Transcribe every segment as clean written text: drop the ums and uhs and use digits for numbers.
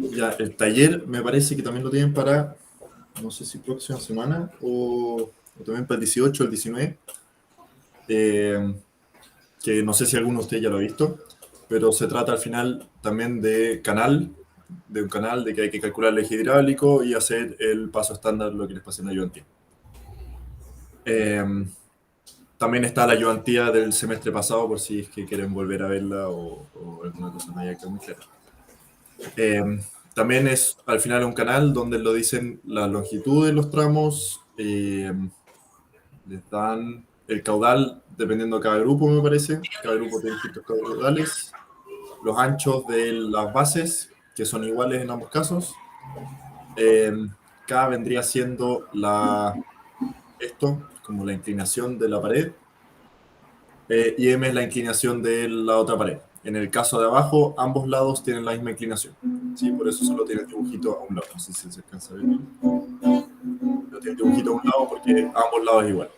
Ya, el taller me parece que también lo tienen para, no sé si próxima semana o también para el 18 o el 19. eh, que no sé si alguno de ustedes ya lo ha visto, pero se trata al final también de un canal, de que hay que calcular el eje hidráulico y hacer el paso estándar, lo que les pasé en la ayudantía. Eh, También está la ayudantía del semestre pasado, por si es que quieren volver a verla o alguna cosa no haya quedado muy clara. Eh, También es al final un canal donde lo dicen la longitud de los tramos, les dan el caudal dependiendo de cada grupo, me parece. Cada grupo tiene distintos caudales, los anchos de las bases, que son iguales en ambos casos. Eh, K vendría siendo esto, como la inclinación de la pared, y M es la inclinación de la otra pared. En el caso de abajo, ambos lados tienen la misma inclinación. ¿Sí? Por eso solo tiene el dibujito a un lado. No sé si se alcanza a ver bien. Pero tiene el dibujito a un lado porque a ambos lados es igual.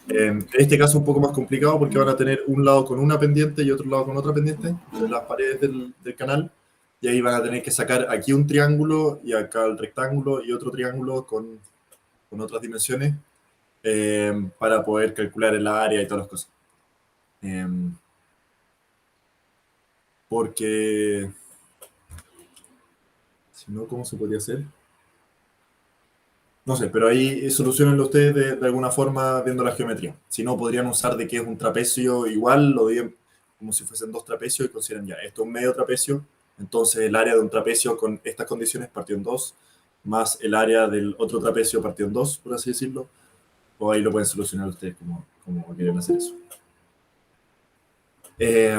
En este caso es un poco más complicado porque van a tener un lado con una pendiente y otro lado con otra pendiente de las paredes del canal. Y ahí van a tener que sacar aquí un triángulo y acá el rectángulo y otro triángulo con otras dimensiones para poder calcular el área y todas las cosas. Eh, Porque si no, ¿cómo se podría hacer? No sé, pero ahí solucionenlo ustedes de alguna forma viendo la geometría. Si no, podrían usar de que es un trapecio igual, lo digan como si fuesen dos trapecios y consideran ya, esto es un medio trapecio, entonces el área de un trapecio con estas condiciones partió en dos, más el área del otro trapecio partió en dos, por así decirlo, o ahí lo pueden solucionar ustedes como quieren hacer eso. Eh,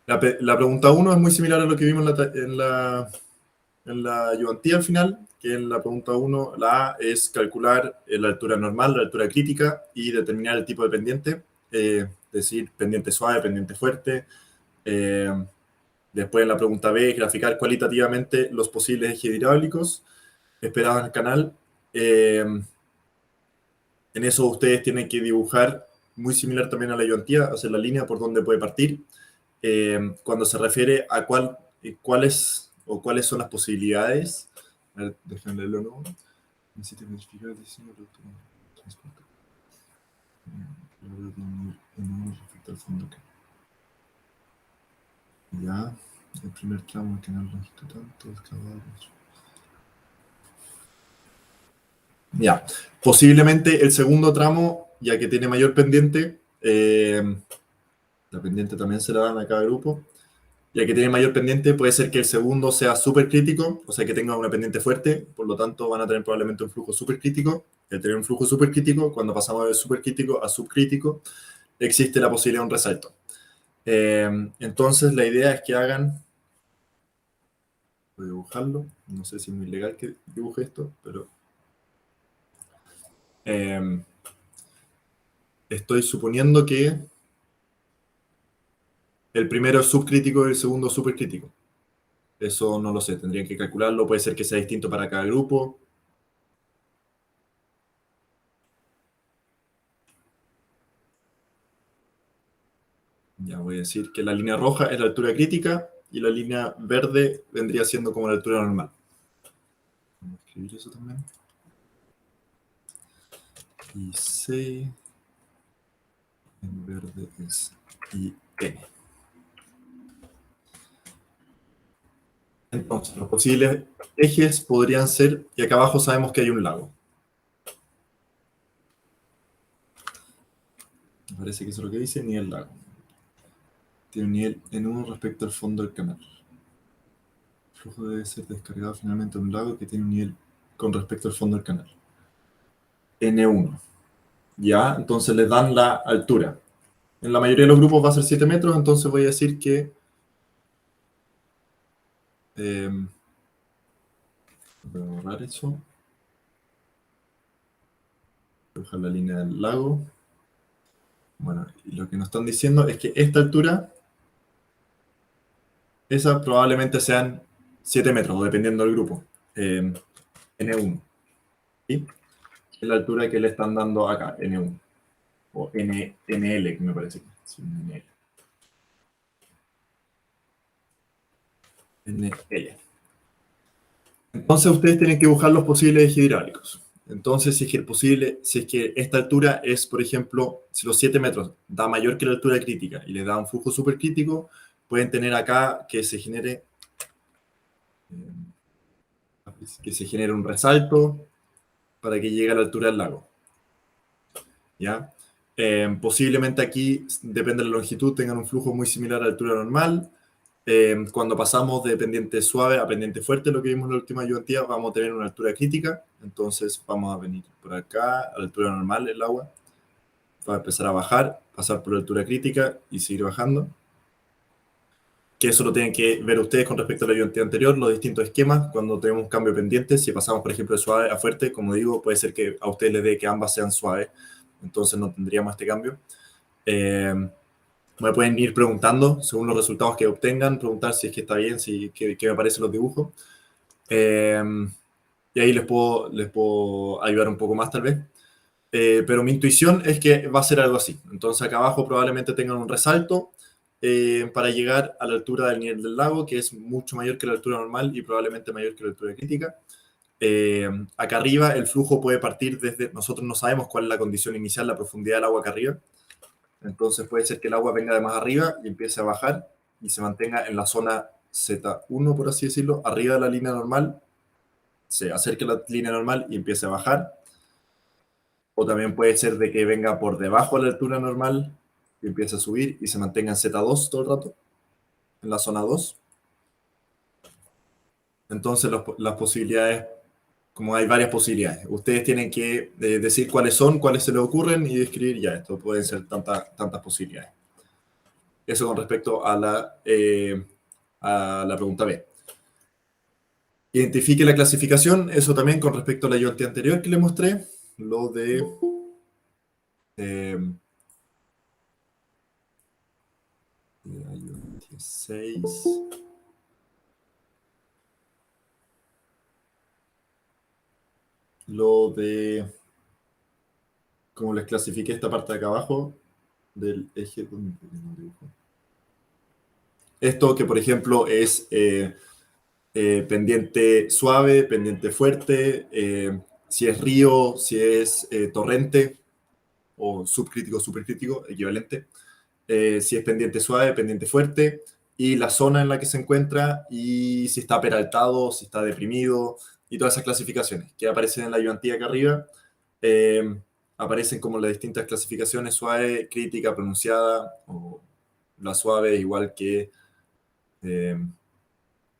la pregunta uno es muy similar a lo que vimos en la ayudantía al final, que en la pregunta 1, la A es calcular la altura normal, la altura crítica y determinar el tipo de pendiente, es decir, pendiente suave, pendiente fuerte. Eh, Después en la pregunta B, graficar cualitativamente los posibles ejes hidráulicos esperados en el canal. En eso ustedes tienen que dibujar, muy similar también a la ayudantía, hacer la línea por donde puede partir. Cuando se refiere a cuáles son las posibilidades. A ver, déjenme leerlo nuevo. Necesita verificar el diseño del transporte. Respecto al fondo. Ya, el primer tramo del canal longitud tanto, excavado. Ya, posiblemente el segundo tramo, ya que tiene mayor pendiente, la pendiente también se la dan a cada grupo. Ya que tiene mayor pendiente, puede ser que el segundo sea súper crítico, o sea que tenga una pendiente fuerte, por lo tanto van a tener probablemente un flujo súper crítico. Al tener un flujo súper crítico, cuando pasamos de súper crítico a subcrítico, existe la posibilidad de un resalto. Entonces la idea es que hagan, voy a dibujarlo, no sé si es muy legal que dibuje esto, pero eh, estoy suponiendo que el primero es subcrítico y el segundo supercrítico. Eso no lo sé, tendrían que calcularlo, puede ser que sea distinto para cada grupo. Ya voy a decir que la línea roja es la altura crítica y la línea verde vendría siendo como la altura normal. Vamos a escribir eso también. Y C en verde es IN. Entonces, los posibles ejes podrían ser, y acá abajo sabemos que hay un lago. Me parece que eso es lo que dice, nivel lago. Tiene un nivel N1 respecto al fondo del canal. El flujo debe ser descargado finalmente a un lago que tiene un nivel con respecto al fondo del canal. N1. Ya, entonces les dan la altura. En la mayoría de los grupos va a ser 7 metros, entonces voy a decir que voy a borrar eso. Voy a dejar la línea del lago. Bueno, y lo que nos están diciendo es que esta altura, esa probablemente sean 7 metros, dependiendo del grupo. N1. ¿Sí? Es la altura que le están dando acá, N1. O NL, que me parece que es. Sí, NL. NL. Entonces ustedes tienen que buscar los posibles ejes hidráulicos. Entonces, si es que esta altura es, por ejemplo, si los 7 metros da mayor que la altura crítica y les da un flujo supercrítico, pueden tener acá que se genere un resalto para que llegue a la altura del lago. ¿Ya? Posiblemente aquí, depende de la longitud, tengan un flujo muy similar a la altura normal. Cuando pasamos de pendiente suave a pendiente fuerte, lo que vimos en la última ayudantía, vamos a tener una altura crítica. Entonces vamos a venir por acá, a la altura normal el agua. Va a empezar a bajar, pasar por la altura crítica y seguir bajando. Que eso lo tienen que ver ustedes con respecto a la ayudantía anterior, los distintos esquemas, cuando tenemos un cambio pendiente, si pasamos, por ejemplo, de suave a fuerte, como digo, puede ser que a ustedes les dé que ambas sean suaves, entonces no tendríamos este cambio. Me pueden ir preguntando, según los resultados que obtengan, preguntar si es que está bien, qué me parecen los dibujos. Y ahí les puedo ayudar un poco más, tal vez. Pero mi intuición es que va a ser algo así. Entonces acá abajo probablemente tengan un resalto para llegar a la altura del nivel del lago, que es mucho mayor que la altura normal y probablemente mayor que la altura crítica. Acá arriba el flujo puede partir desde, nosotros no sabemos cuál es la condición inicial, la profundidad del agua acá arriba. Entonces puede ser que el agua venga de más arriba y empiece a bajar y se mantenga en la zona Z1, por así decirlo, arriba de la línea normal, se acerque a la línea normal y empiece a bajar. O también puede ser de que venga por debajo de la altura normal y empiece a subir y se mantenga en Z2 todo el rato, en la zona 2. Entonces las posibilidades, como hay varias posibilidades, ustedes tienen que decir cuáles son, cuáles se les ocurren y describir ya, esto pueden ser tantas posibilidades. Eso con respecto a la pregunta B. Identifique la clasificación, eso también con respecto a la ayudantía anterior que le mostré, lo de ayudantía 6. Lo de, como les clasifiqué esta parte de acá abajo, del eje, esto que por ejemplo es pendiente suave, pendiente fuerte, si es río, si es torrente, o subcrítico, supercrítico, equivalente, si es pendiente suave, pendiente fuerte, y la zona en la que se encuentra, y si está peraltado, si está deprimido, y todas esas clasificaciones que aparecen en la ayudantía acá arriba, aparecen como las distintas clasificaciones: suave, crítica, pronunciada, o la suave igual que,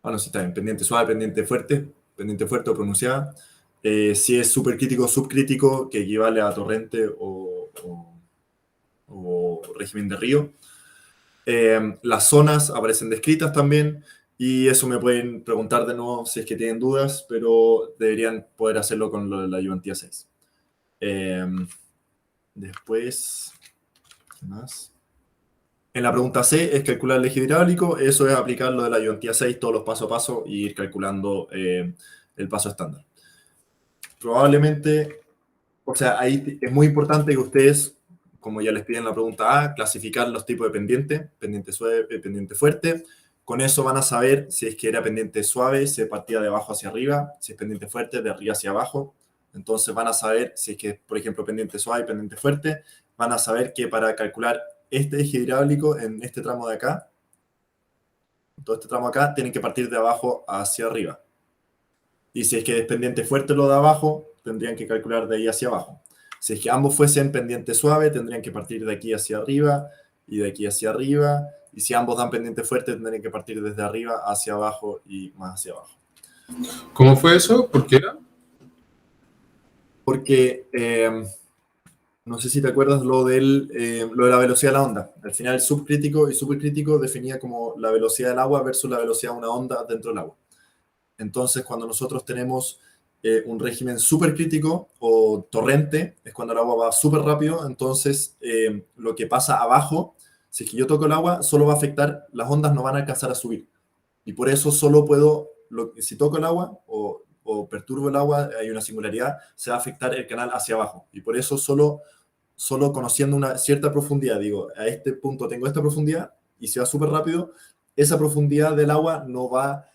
bueno, si está bien, pendiente suave, pendiente fuerte o pronunciada. Si es supercrítico, subcrítico, que equivale a torrente o régimen de río. Las zonas aparecen descritas también, y eso me pueden preguntar de nuevo si es que tienen dudas, pero deberían poder hacerlo con lo de la ayudantía 6. Después, ¿qué más? En la pregunta C es calcular el eje hidráulico, eso es aplicar lo de la ayudantía 6, todos los paso a paso, y ir calculando el paso estándar. Probablemente, o sea, ahí es muy importante que ustedes, como ya les piden la pregunta A, clasificar los tipos de pendiente, pendiente suave, pendiente fuerte. Con eso van a saber si es que era pendiente suave, se partía de abajo hacia arriba, si es pendiente fuerte, de arriba hacia abajo. Entonces van a saber si es que, por ejemplo, pendiente suave y pendiente fuerte, van a saber que para calcular este eje hidráulico en este tramo de acá, todo este tramo acá, tienen que partir de abajo hacia arriba. Y si es que es pendiente fuerte lo de abajo, tendrían que calcular de ahí hacia abajo. Si es que ambos fuesen pendiente suave, tendrían que partir de aquí hacia arriba y de aquí hacia arriba. Y si ambos dan pendiente fuerte, tendrían que partir desde arriba hacia abajo y más hacia abajo. ¿Cómo fue eso? ¿Por qué era? Porque, no sé si te acuerdas lo de la velocidad de la onda. Al final, subcrítico y supercrítico definía como la velocidad del agua versus la velocidad de una onda dentro del agua. Entonces, cuando nosotros tenemos un régimen supercrítico o torrente, es cuando el agua va súper rápido. Entonces, lo que pasa abajo, si es que yo toco el agua, solo va a afectar, las ondas no van a alcanzar a subir. Y por eso solo puedo, si toco el agua o perturbo el agua, hay una singularidad, se va a afectar el canal hacia abajo. Y por eso solo conociendo una cierta profundidad, digo, a este punto tengo esta profundidad, y si va súper rápido, esa profundidad del agua no va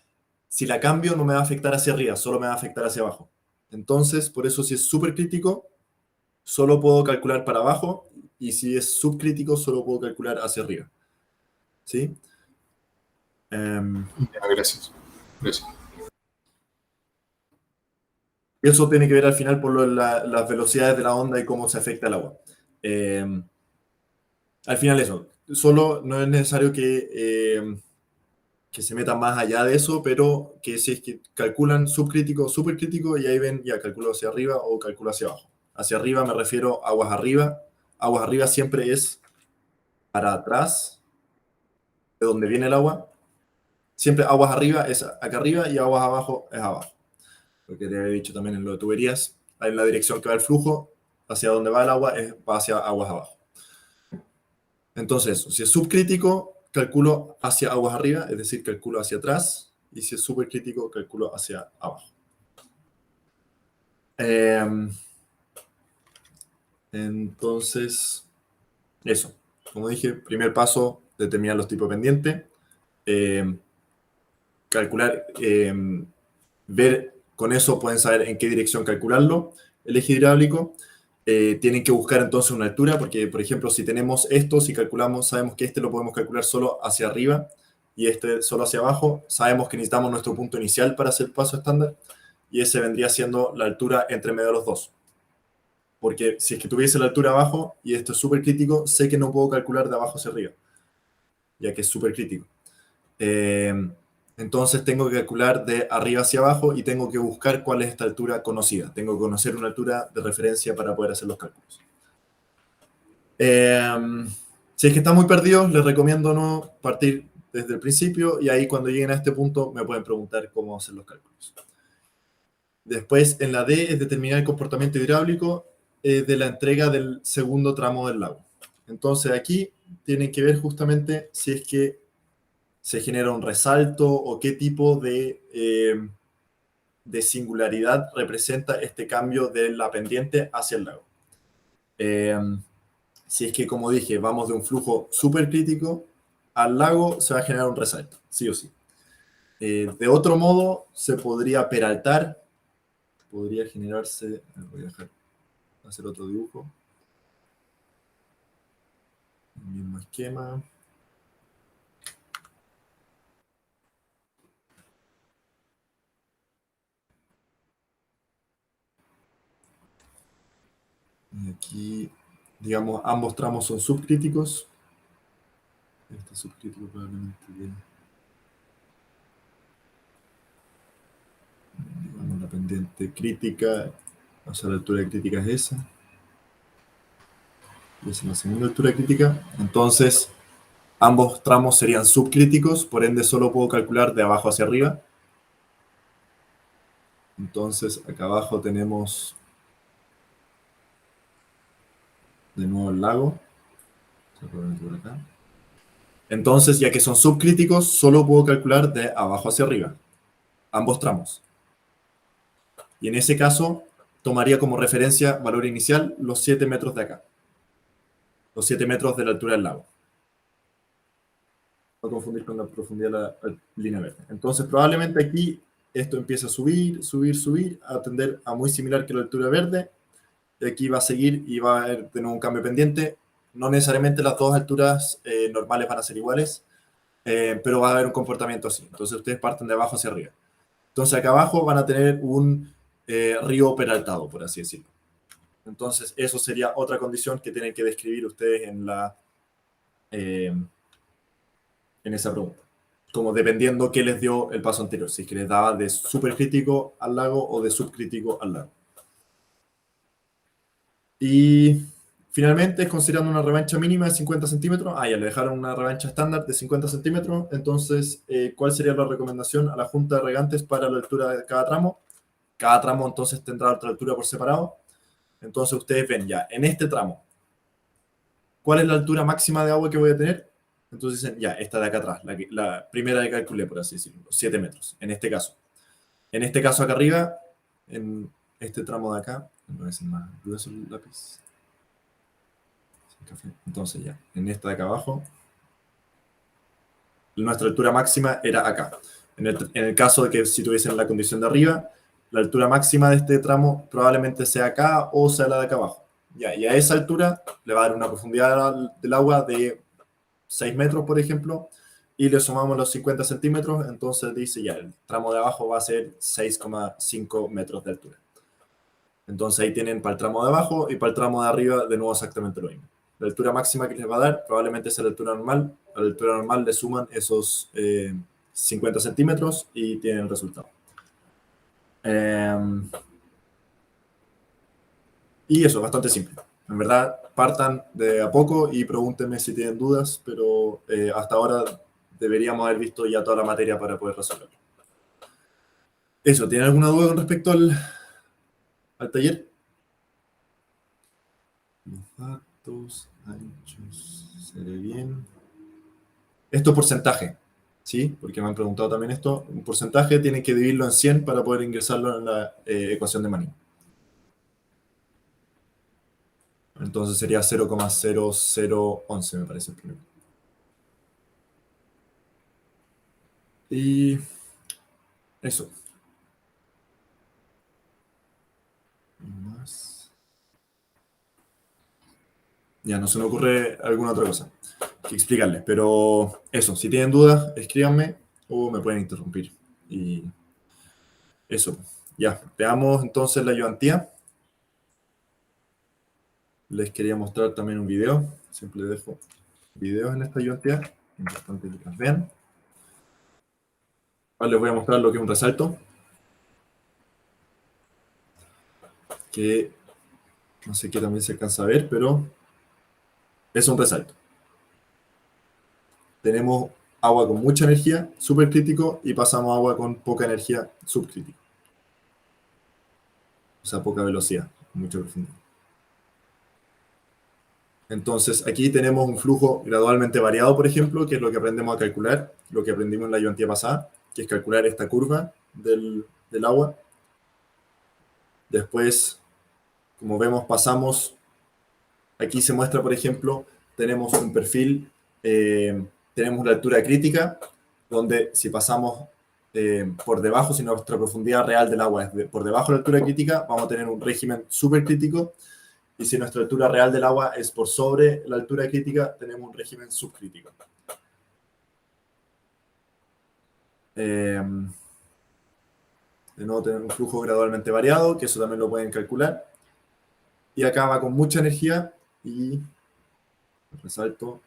Si la cambio no me va a afectar hacia arriba, solo me va a afectar hacia abajo. Entonces, por eso si es súper crítico, solo puedo calcular para abajo, y si es subcrítico, solo puedo calcular hacia arriba. ¿Sí? Ya, gracias. Gracias. Eso tiene que ver al final por las velocidades de la onda y cómo se afecta el agua. Al final eso, solo no es necesario que se metan más allá de eso, pero que si es que calculan subcrítico o supercrítico y ahí ven, ya calculo hacia arriba o calculo hacia abajo. Hacia arriba me refiero a aguas arriba. Aguas arriba siempre es para atrás de donde viene el agua. Siempre aguas arriba es acá arriba y aguas abajo es abajo. Lo que te había dicho también en lo de tuberías, en la dirección que va el flujo, hacia donde va el agua, va hacia aguas abajo. Entonces, si es subcrítico, calculo hacia aguas arriba, es decir, calculo hacia atrás, y si es supercrítico, calculo hacia abajo. Entonces, eso. Como dije, primer paso, determinar los tipos pendientes, calcular, ver, con eso pueden saber en qué dirección calcularlo, el eje hidráulico. Tienen que buscar entonces una altura, porque por ejemplo, si tenemos esto, si calculamos, sabemos que este lo podemos calcular solo hacia arriba y este solo hacia abajo, sabemos que necesitamos nuestro punto inicial para hacer el paso estándar, y ese vendría siendo la altura entre medio de los dos. Porque si es que tuviese la altura abajo, y esto es súper crítico, sé que no puedo calcular de abajo hacia arriba, ya que es súper crítico. Entonces tengo que calcular de arriba hacia abajo y tengo que buscar cuál es esta altura conocida. Tengo que conocer una altura de referencia para poder hacer los cálculos. Si es que están muy perdidos, les recomiendo no partir desde el principio, y ahí cuando lleguen a este punto me pueden preguntar cómo hacer los cálculos. Después, en la D, es determinar el comportamiento hidráulico de la entrega del segundo tramo del lago. Entonces aquí tienen que ver justamente si es que se genera un resalto o qué tipo de singularidad representa este cambio de la pendiente hacia el lago. Si es que, como dije, vamos de un flujo súper crítico al lago, se va a generar un resalto, sí o sí. De otro modo, se podría peraltar, podría generarse, voy a dejar hacer otro dibujo, el mismo esquema. Y aquí, digamos, ambos tramos son subcríticos. Este subcrítico probablemente tiene, digamos, la pendiente crítica, o sea, la altura crítica es esa. Y esa es la segunda altura crítica. Entonces, ambos tramos serían subcríticos, por ende solo puedo calcular de abajo hacia arriba. Entonces, acá abajo tenemos de nuevo el lago. Entonces, ya que son subcríticos, solo puedo calcular de abajo hacia arriba, ambos tramos. Y en ese caso, tomaría como referencia valor inicial los 7 metros de acá. Los 7 metros de la altura del lago. No confundir con la profundidad de la línea verde. Entonces, probablemente aquí esto empieza a subir, subir, subir, a tender a muy similar que la altura verde. Y aquí va a seguir y va a haber de nuevo un cambio pendiente. No necesariamente las dos alturas normales van a ser iguales, pero va a haber un comportamiento así. Entonces, ustedes parten de abajo hacia arriba. Entonces, acá abajo van a tener un río peraltado, por así decirlo. Entonces, eso sería otra condición que tienen que describir ustedes en esa pregunta. Como dependiendo qué les dio el paso anterior, si es que les daba de supercrítico al lago o de subcrítico al lago. Y finalmente, considerando una revancha mínima de 50 centímetros, ya le dejaron una revancha estándar de 50 centímetros, entonces, ¿cuál sería la recomendación a la Junta de Regantes para la altura de cada tramo? Cada tramo entonces tendrá otra altura por separado. Entonces ustedes ven ya, en este tramo, ¿cuál es la altura máxima de agua que voy a tener? Entonces dicen, ya, esta de acá atrás, la primera que calculé, por así decirlo, 7 metros, en este caso. En este caso acá arriba, en este tramo de acá, no voy a decir más grueso el lápiz. Entonces ya, en esta de acá abajo, nuestra altura máxima era acá. En el caso de que si tuviesen la condición de arriba, la altura máxima de este tramo probablemente sea acá o sea la de acá abajo. Ya, y a esa altura le va a dar una profundidad del agua de 6 metros, por ejemplo, y le sumamos los 50 centímetros, entonces dice ya, el tramo de abajo va a ser 6,5 metros de altura. Entonces ahí tienen para el tramo de abajo y para el tramo de arriba de nuevo exactamente lo mismo. La altura máxima que les va a dar probablemente sea la altura normal. A la altura normal le suman esos 50 centímetros y tienen el resultado. Y eso, bastante simple. En verdad, partan de a poco y pregúntenme si tienen dudas, pero hasta ahora deberíamos haber visto ya toda la materia para poder resolverlo. Eso, ¿tienen alguna duda con respecto al taller? Los datos anchos, se ve bien. Esto es porcentaje, ¿sí? Porque me han preguntado también esto. Un porcentaje tienen que dividirlo en 100 para poder ingresarlo en la ecuación de Manin. Entonces sería 0,0011, me parece el primero. Y eso. Más. Ya no se me ocurre alguna otra cosa que explicarles, pero eso, si tienen dudas, escríbanme o me pueden interrumpir. Y eso, ya, veamos entonces la ayudantía. Les quería mostrar también un video, siempre les dejo videos en esta ayudantía, importante que las vean. Ahora les voy a mostrar lo que es un resalto, que no sé qué también se alcanza a ver, pero es un resalto. Tenemos agua con mucha energía, supercrítico, y pasamos a agua con poca energía, subcrítico. O sea, poca velocidad, mucha profundidad. Entonces, aquí tenemos un flujo gradualmente variado, por ejemplo, que es lo que aprendemos a calcular, lo que aprendimos en la ayudantía pasada, que es calcular esta curva del agua. Después, como vemos, pasamos, aquí se muestra, por ejemplo, tenemos un perfil, tenemos la altura crítica, donde si pasamos por debajo, si nuestra profundidad real del agua es por debajo de la altura crítica, vamos a tener un régimen supercrítico, y si nuestra altura real del agua es por sobre la altura crítica, tenemos un régimen subcrítico. De nuevo tenemos un flujo gradualmente variado, que eso también lo pueden calcular. Y acá va con mucha energía y resalto.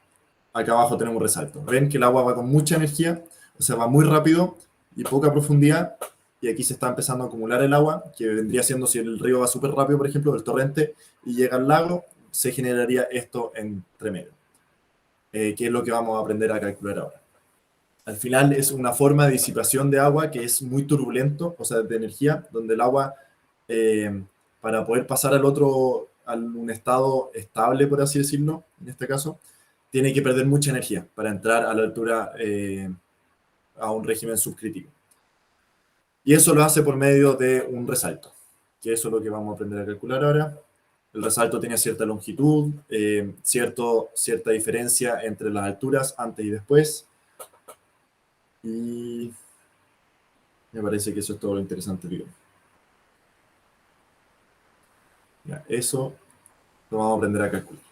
Acá abajo tenemos un resalto. Ven que el agua va con mucha energía, o sea, va muy rápido y poca profundidad. Y aquí se está empezando a acumular el agua, que vendría siendo si el río va súper rápido, por ejemplo, del torrente, y llega al lago, se generaría esto entre medio, que es lo que vamos a aprender a calcular ahora. Al final es una forma de disipación de agua que es muy turbulento, o sea, de energía, donde el agua, para poder pasar a un estado estable, por así decirlo, en este caso, tiene que perder mucha energía para entrar a la altura, a un régimen subcrítico. Y eso lo hace por medio de un resalto, que eso es lo que vamos a aprender a calcular ahora. El resalto tiene cierta longitud, cierta diferencia entre las alturas antes y después. Y me parece que eso es todo lo interesante, digo. Ya, eso lo vamos a aprender a calcular.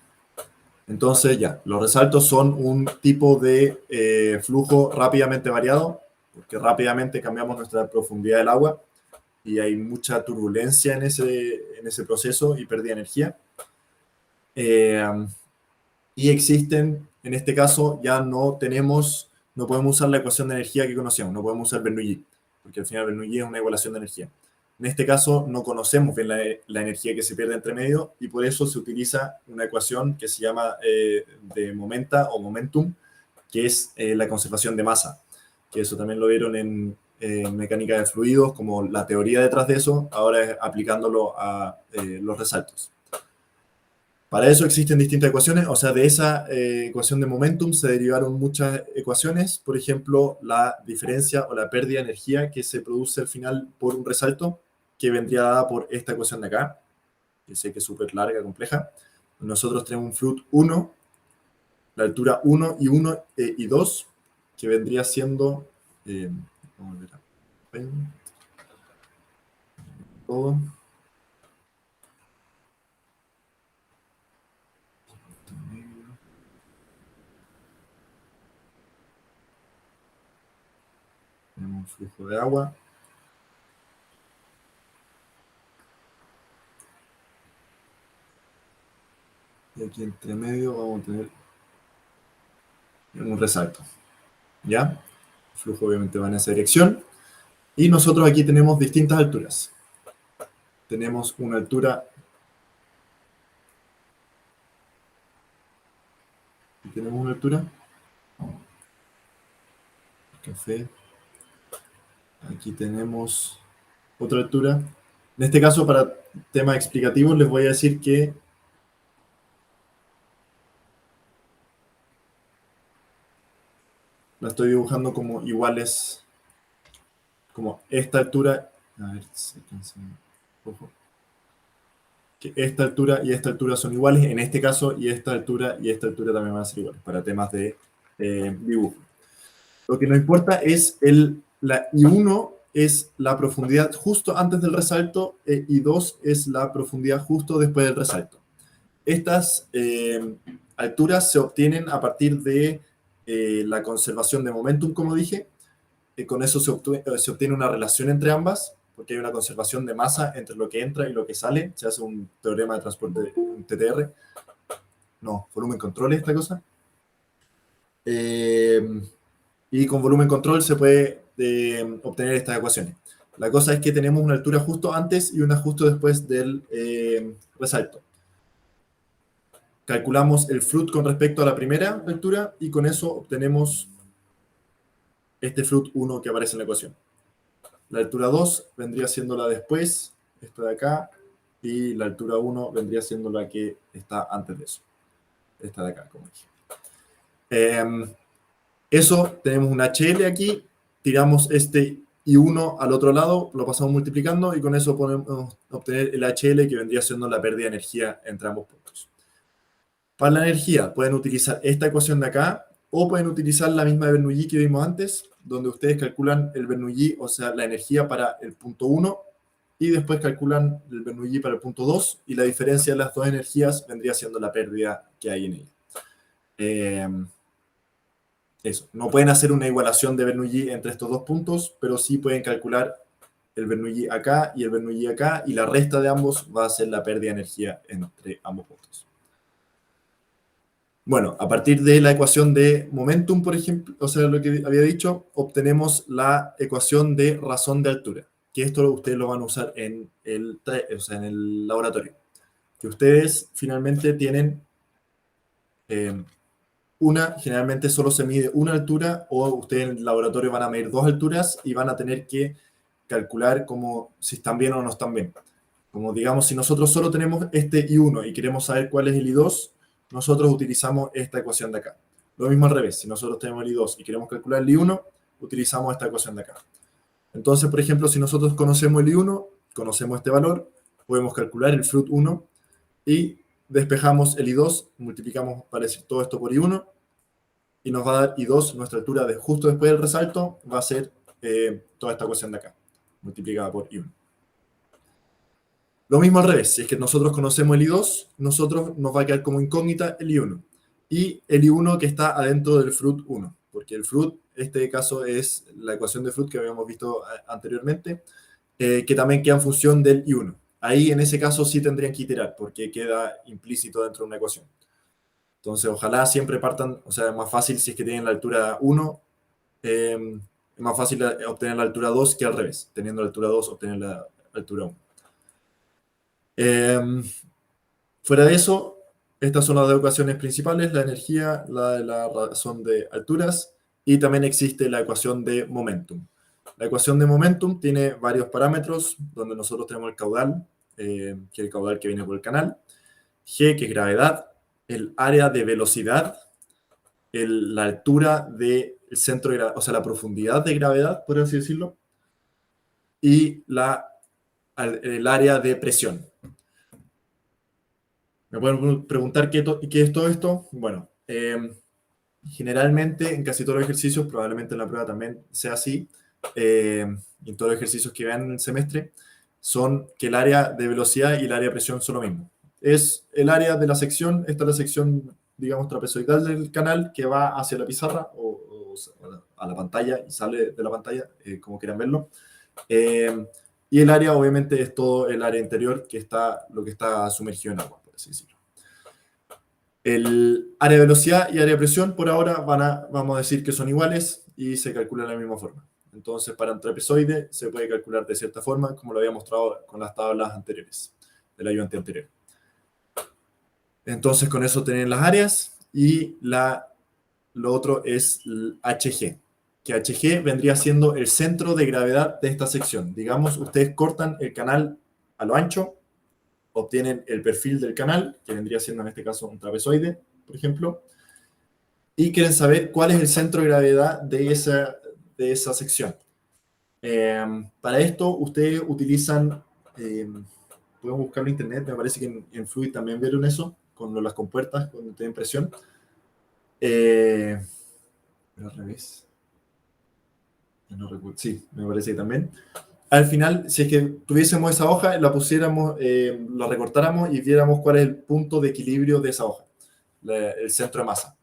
Entonces, ya, los resaltos son un tipo de flujo rápidamente variado, porque rápidamente cambiamos nuestra profundidad del agua y hay mucha turbulencia en ese proceso y pérdida de energía. Y existen, en este caso, ya no podemos usar la ecuación de energía que conocíamos, no podemos usar Bernoulli, porque al final Bernoulli es una igualación de energía. En este caso no conocemos bien la energía que se pierde entre medio y por eso se utiliza una ecuación que se llama de momenta o momentum, que es la conservación de masa, que eso también lo vieron en mecánica de fluidos, como la teoría detrás de eso, ahora es aplicándolo a los resaltos. Para eso existen distintas ecuaciones, o sea, de esa ecuación de momentum se derivaron muchas ecuaciones, por ejemplo, la diferencia o la pérdida de energía que se produce al final por un resalto, que vendría dada por esta ecuación de acá, que sé que es súper larga, compleja. Nosotros tenemos un fluid 1, la altura 1 y 2, que vendría siendo Vamos a volver a Paint. Todo. Tenemos un flujo de agua. Y aquí entre medio vamos a tener un resalto. ¿Ya? El flujo obviamente va en esa dirección. Y nosotros aquí tenemos distintas alturas. Tenemos una altura. Aquí tenemos una altura. Café. Aquí tenemos otra altura. En este caso, para temas explicativos, les voy a decir que la estoy dibujando como iguales, como esta altura. A ver si alcanza. Ojo. Que esta altura y esta altura son iguales en este caso, y esta altura y esta altura también van a ser iguales para temas de dibujo. Lo que nos importa es la I1 es la profundidad justo antes del resalto, I2 es la profundidad justo después del resalto. Estas alturas se obtienen a partir de la conservación de momentum, como dije. Con eso se obtiene una relación entre ambas, porque hay una conservación de masa entre lo que entra y lo que sale. Se hace un teorema de transporte, un TTR. No, volumen control es esta cosa. Y con volumen control se puede obtener estas ecuaciones. La cosa es que tenemos una altura justo antes y una justo después del resalto. Calculamos el FLUT con respecto a la primera altura y con eso obtenemos este FLUT 1 que aparece en la ecuación. La altura 2 vendría siendo la después, esta de acá, y la altura 1 vendría siendo la que está antes de eso. Esta de acá, como dije. Eso, tenemos un HL aquí, tiramos este I1 al otro lado, lo pasamos multiplicando y con eso podemos obtener el HL, que vendría siendo la pérdida de energía entre ambos puntos. Para la energía pueden utilizar esta ecuación de acá o pueden utilizar la misma de Bernoulli que vimos antes, donde ustedes calculan el Bernoulli, o sea, la energía para el punto 1 y después calculan el Bernoulli para el punto 2 y la diferencia de las dos energías vendría siendo la pérdida que hay en ella. Eso. No pueden hacer una igualación de Bernoulli entre estos dos puntos, pero sí pueden calcular el Bernoulli acá y el Bernoulli acá, y la resta de ambos va a ser la pérdida de energía entre ambos puntos. Bueno, a partir de la ecuación de momentum, por ejemplo, o sea, lo que había dicho, obtenemos la ecuación de razón de altura, que esto ustedes lo van a usar en el laboratorio. Que ustedes finalmente tienen generalmente solo se mide una altura, o ustedes en el laboratorio van a medir dos alturas y van a tener que calcular como si están bien o no están bien. Como digamos, si nosotros solo tenemos este I1 y queremos saber cuál es el I2, nosotros utilizamos esta ecuación de acá. Lo mismo al revés, si nosotros tenemos el I2 y queremos calcular el I1, utilizamos esta ecuación de acá. Entonces, por ejemplo, si nosotros conocemos el I1, conocemos este valor, podemos calcular el FLUT 1 y despejamos el I2, multiplicamos para decir todo esto por I1 y nos va a dar I2, nuestra altura de justo después del resalto, va a ser toda esta ecuación de acá, multiplicada por I1. Lo mismo al revés, si es que nosotros conocemos el I2, nosotros nos va a quedar como incógnita el I1. Y el I1 que está adentro del FLUT 1, porque el FLUT, este caso es la ecuación de FLUT que habíamos visto anteriormente, que también queda en función del I1. Ahí en ese caso sí tendrían que iterar, porque queda implícito dentro de una ecuación. Entonces, ojalá siempre partan, o sea, es más fácil si es que tienen la altura 1, es más fácil obtener la altura 2 que al revés, teniendo la altura 2, obtener la altura 1. Fuera de eso, estas son las dos ecuaciones principales, la energía, la de la razón de alturas, y también existe la ecuación de momentum. La ecuación de momentum tiene varios parámetros, donde nosotros tenemos el caudal, que es el caudal que viene por el canal, G, que es gravedad, el área de velocidad, la altura del centro de gravedad, o sea, la profundidad de gravedad, por así decirlo, y el área de presión. ¿Me pueden preguntar qué es todo esto? Bueno, generalmente en casi todos los ejercicios, probablemente en la prueba también sea así, y en todos los ejercicios que vean en el semestre, son que el área de velocidad y el área de presión son lo mismo. Es el área de la sección, esta es la sección, digamos, trapezoidal del canal que va hacia la pizarra o a la pantalla y sale de la pantalla, como quieran verlo. Y el área, obviamente, es todo el área interior, que está lo que está sumergido en agua, por así decirlo. El área de velocidad y área de presión, por ahora, vamos a decir que son iguales y se calculan de la misma forma. Entonces, para un trapezoide se puede calcular de cierta forma, como lo había mostrado con las tablas anteriores, del ayudante anterior. Entonces, con eso tienen las áreas y lo otro es el HG, que HG vendría siendo el centro de gravedad de esta sección. Digamos, ustedes cortan el canal a lo ancho, obtienen el perfil del canal, que vendría siendo en este caso un trapezoide, por ejemplo, y quieren saber cuál es el centro de gravedad de esa sección. Para esto, ustedes utilizan, pueden buscarlo en internet, me parece que en Fluid también vieron eso, con las compuertas, cuando tienen presión. Pero al revés. No recuerdo. Sí, me parece que también. Al final, si es que tuviésemos esa hoja, la pusiéramos, la recortáramos y viéramos cuál es el punto de equilibrio de esa hoja, el centro de masa.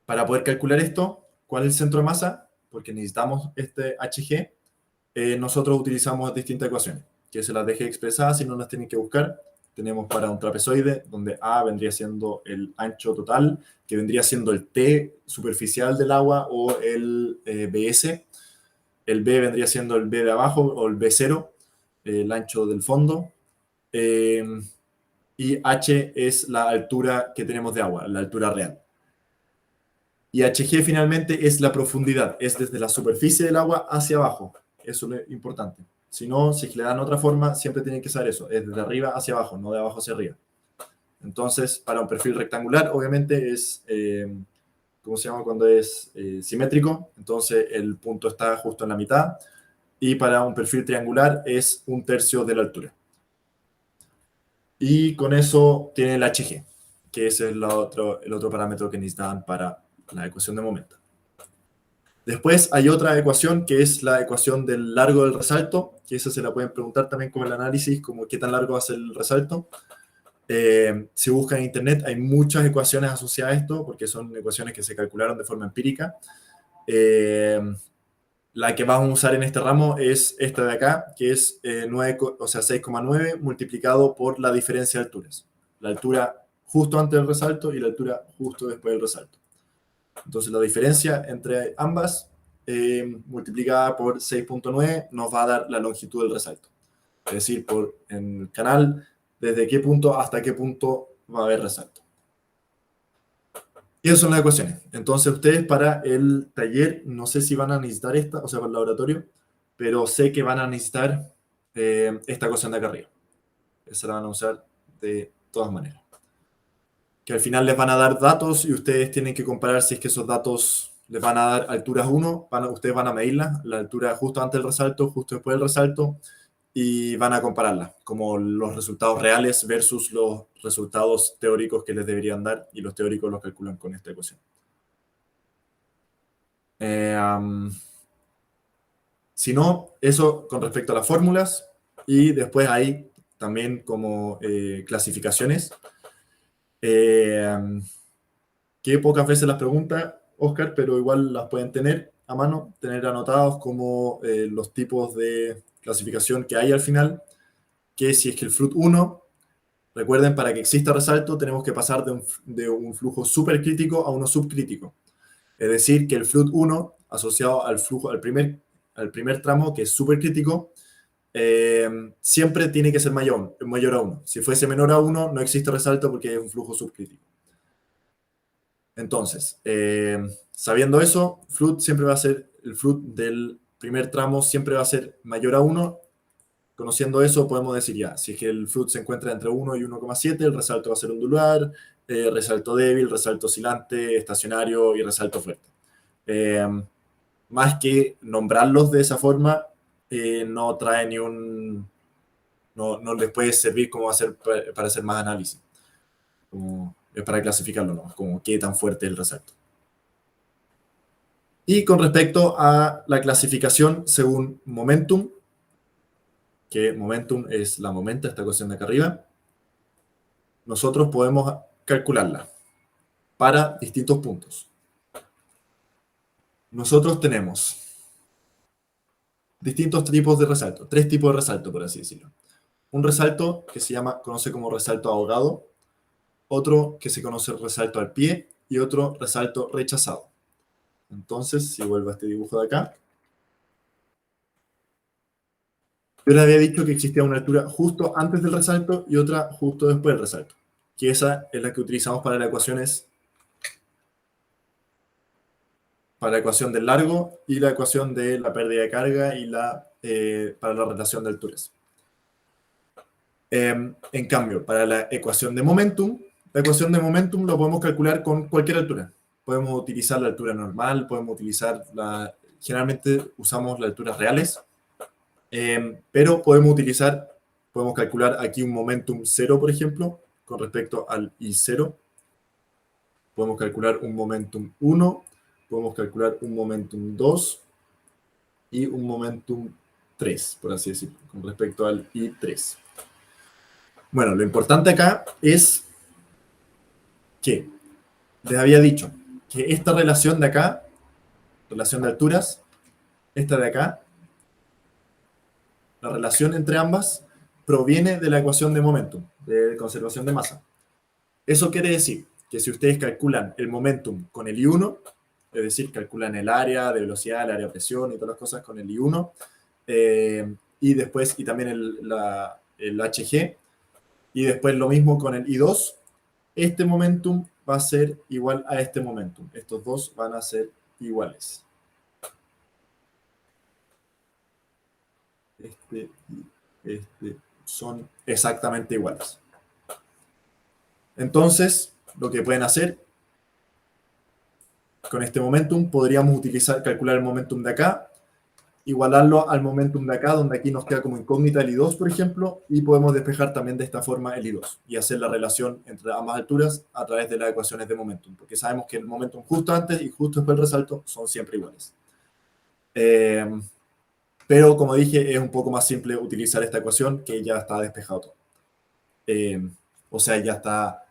Para poder calcular esto, ¿cuál es el centro de masa? Porque necesitamos este HG, nosotros utilizamos distintas ecuaciones, que se las dejé expresadas si no las tienen que buscar. Tenemos para un trapezoide, donde A vendría siendo el ancho total, que vendría siendo el T superficial del agua o el BS. El B vendría siendo el B de abajo o el B0, el ancho del fondo. Y H es la altura que tenemos de agua, la altura real. Y HG finalmente es la profundidad, es desde la superficie del agua hacia abajo. Eso es lo importante. Si no, si le dan otra forma, siempre tienen que saber eso. Es desde arriba hacia abajo, no de abajo hacia arriba. Entonces, para un perfil rectangular, obviamente es, ¿cómo se llama? Cuando es simétrico. Entonces, el punto está justo en la mitad. Y para un perfil triangular es 1/3 de la altura. Y con eso tiene el HG, que es el otro parámetro que necesitaban para la ecuación de momento. Después hay otra ecuación que es la ecuación del largo del resalto, que esa se la pueden preguntar también como el análisis, como qué tan largo va a ser el resalto. Si buscan en internet hay muchas ecuaciones asociadas a esto, porque son ecuaciones que se calcularon de forma empírica. La que vamos a usar en este ramo es esta de acá, que es 6,9 multiplicado por la diferencia de alturas. La altura justo antes del resalto y la altura justo después del resalto. Entonces la diferencia entre ambas multiplicada por 6,9 nos va a dar la longitud del resalto. Es decir, en el canal, desde qué punto hasta qué punto va a haber resalto. Y esas son las ecuaciones. Entonces ustedes para el taller, no sé si van a necesitar esta, o sea, para el laboratorio, pero sé que van a necesitar esta ecuación de acá arriba. Esa la van a usar de todas maneras. Que al final les van a dar datos y ustedes tienen que comparar si es que esos datos les van a dar alturas 1, ustedes van a medirla, la altura justo antes del resalto, justo después del resalto, y van a compararla, como los resultados reales versus los resultados teóricos que les deberían dar, y los teóricos los calculan con esta ecuación. Si no, eso con respecto a las fórmulas, y después hay también como clasificaciones, que pocas veces las pregunta Oscar, pero igual las pueden tener a mano, tener anotados como los tipos de clasificación que hay al final, que si es que el FLUT 1, recuerden, para que exista resalto tenemos que pasar de un flujo supercrítico a uno subcrítico. Es decir, que el FLUT 1, asociado al primer tramo, que es supercrítico, siempre tiene que ser mayor a 1. Si fuese menor a 1, no existe resalto porque es un flujo subcrítico. Entonces, sabiendo eso, el FLUT del primer tramo siempre va a ser mayor a 1. Conociendo eso, podemos decir ya, si es que el FLUT se encuentra entre 1 y 1,7, el resalto va a ser ondular, resalto débil, resalto oscilante, estacionario y resalto fuerte. Más que nombrarlos de esa forma, no trae no les puede servir como para hacer más análisis. Es para clasificarlo, ¿no? Como qué tan fuerte es el resalto. Y con respecto a la clasificación según momentum, que momentum es la momenta, esta ecuación de acá arriba, nosotros podemos calcularla para distintos puntos. Nosotros tenemos distintos tipos de resalto, 3 tipos de resalto, por así decirlo. Un resalto que se conoce como resalto ahogado, otro que se conoce resalto al pie y otro resalto rechazado. Entonces, si vuelvo a este dibujo de acá, yo les había dicho que existía una altura justo antes del resalto y otra justo después del resalto, que esa es la que utilizamos para las ecuaciones, para la ecuación del largo y la ecuación de la pérdida de carga y para la relación de alturas. En cambio, para la ecuación de momentum lo podemos calcular con cualquier altura. Podemos utilizar la altura normal, podemos utilizar generalmente usamos las alturas reales, pero podemos calcular aquí un momentum 0, por ejemplo, con respecto al I0. Podemos calcular un momentum 1, podemos calcular un momentum 2 y un momentum 3, por así decirlo, con respecto al I3. Bueno, lo importante acá es que les había dicho que esta relación de acá, relación de alturas, esta de acá, la relación entre ambas proviene de la ecuación de momentum, de conservación de masa. Eso quiere decir que si ustedes calculan el momentum con el I1, es decir, calculan el área de velocidad, el área de presión y todas las cosas con el I1, y también el HG, y después lo mismo con el I2, este momentum va a ser igual a este momentum. Estos dos van a ser iguales. Este y este son exactamente iguales. Entonces, lo que pueden hacer con este momentum, podríamos calcular el momentum de acá, igualarlo al momentum de acá, donde aquí nos queda como incógnita el I2, por ejemplo, y podemos despejar también de esta forma el I2 y hacer la relación entre ambas alturas a través de las ecuaciones de momentum, porque sabemos que el momentum justo antes y justo después del resalto son siempre iguales. Pero, como dije, es un poco más simple utilizar esta ecuación que ya está despejado todo. O sea, ya está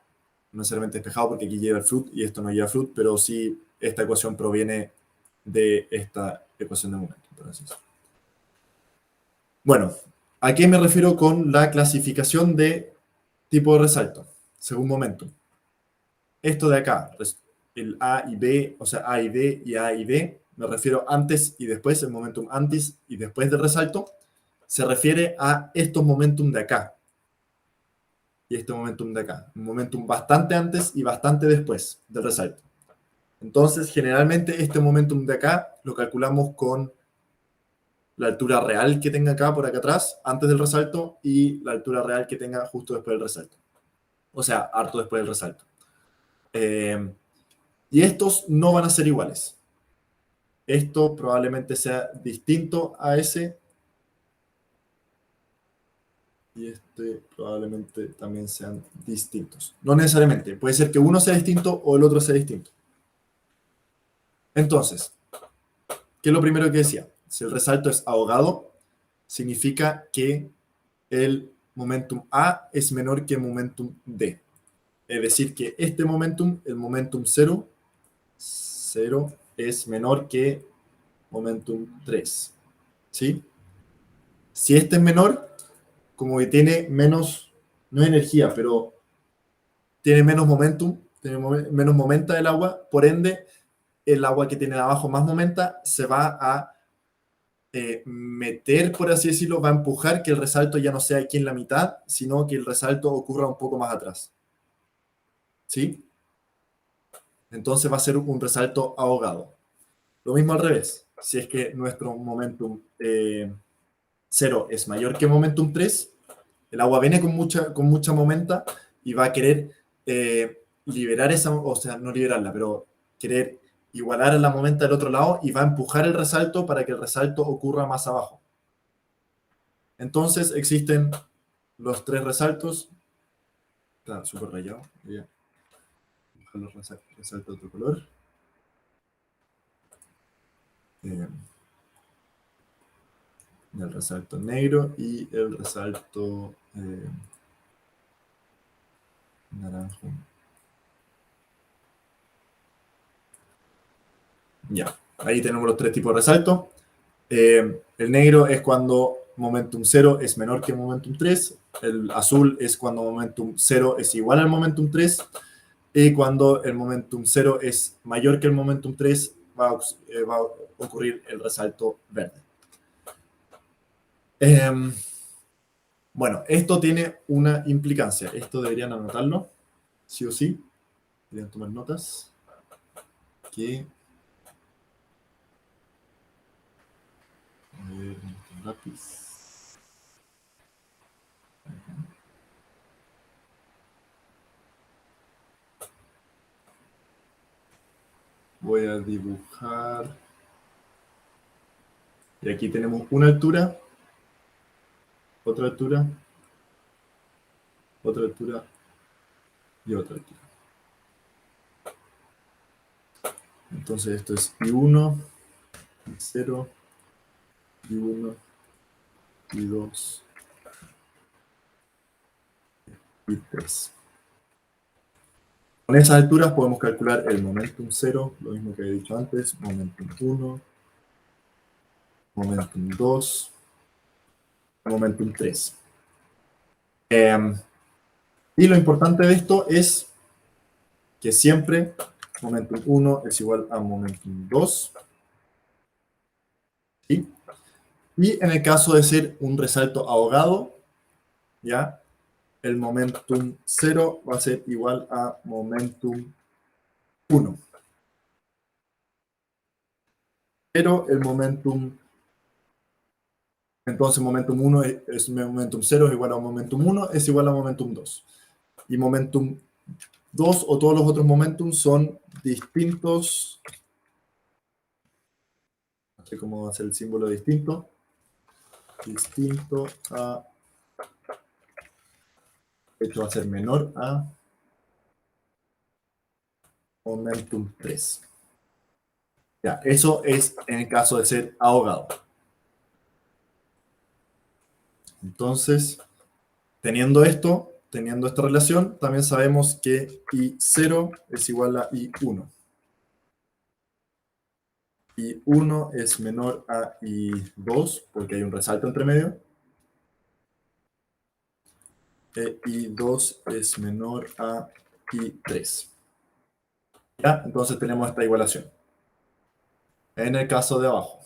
no necesariamente despejado porque aquí lleva el float y esto no lleva float, pero sí esta ecuación proviene de esta ecuación de momento. Entonces, bueno, ¿a qué me refiero con la clasificación de tipo de resalto? Según momento. Esto de acá, el A y B, o sea, A y B y A y B, me refiero antes y después, el momentum antes y después del resalto, se refiere a estos momentum de acá y este momentum de acá. Un momentum bastante antes y bastante después del resalto. Entonces, generalmente este momentum de acá lo calculamos con la altura real que tenga acá por acá atrás, antes del resalto, y la altura real que tenga justo después del resalto. O sea, harto después del resalto. Y estos no van a ser iguales. Esto probablemente sea distinto a ese. Y este probablemente también sean distintos. No necesariamente. Puede ser que uno sea distinto o el otro sea distinto. Entonces, ¿qué es lo primero que decía? Si el resalto es ahogado, significa que el momentum A es menor que el momentum D. Es decir, que este momentum, el momentum 0, es menor que momentum 3. ¿Sí? Si este es menor, como que tiene menos, no energía, pero tiene menos momentum, tiene menos momenta del agua, por ende, el agua que tiene abajo más momenta se va a meter, por así decirlo, va a empujar que el resalto ya no sea aquí en la mitad, sino que el resalto ocurra un poco más atrás. ¿Sí? Entonces va a ser un resalto ahogado. Lo mismo al revés. Si es que nuestro momentum 0 es mayor que momentum 3, el agua viene con mucha momenta y va a querer liberar esa, o sea, no liberarla, pero querer igualar a la momenta del otro lado y va a empujar el resalto para que el resalto ocurra más abajo. Entonces existen los 3 resaltos. Está súper rayado. Voy a dejar los resaltos de otro color. el resalto negro y el resalto naranjo. Ya, ahí tenemos los tres tipos de resalto. El negro es cuando momentum 0 es menor que momentum 3. El azul es cuando momentum 0 es igual al momentum 3. Y cuando el momentum 0 es mayor que el momentum 3, va a ocurrir el resalto verde. Bueno, esto tiene una implicancia. Esto deberían anotarlo, sí o sí. Deberían tomar notas. Que... A ver, un lápiz. Voy a dibujar. Y aquí tenemos una altura, otra altura, otra altura y otra altura. Entonces esto es I1, I0, I1, I2, I3. Con esas alturas podemos calcular el momentum 0, lo mismo que he dicho antes, momentum 1, momentum 2, momentum 3. Y lo importante de esto es que siempre momentum 1 es igual a momentum 2. ¿Sí? Y en el caso de ser un resalto ahogado, ¿ya? El momentum 0 va a ser igual a momentum 1. Pero el momentum, entonces momentum 1 es momentum 0 es igual a momentum 1, es igual a momentum 2. Y momentum 2 o todos los otros momentum son distintos. No sé cómo va a ser el símbolo distinto. Distinto a... Esto va a ser menor a momentum 3. Ya, eso es en el caso de ser ahogado. Entonces, teniendo esto, teniendo esta relación, también sabemos que I0 es igual a I1. I1 es menor a I2, porque hay un resalto entre medio. I2 es menor a I3. ¿Ya? Entonces tenemos esta igualación. En el caso de abajo.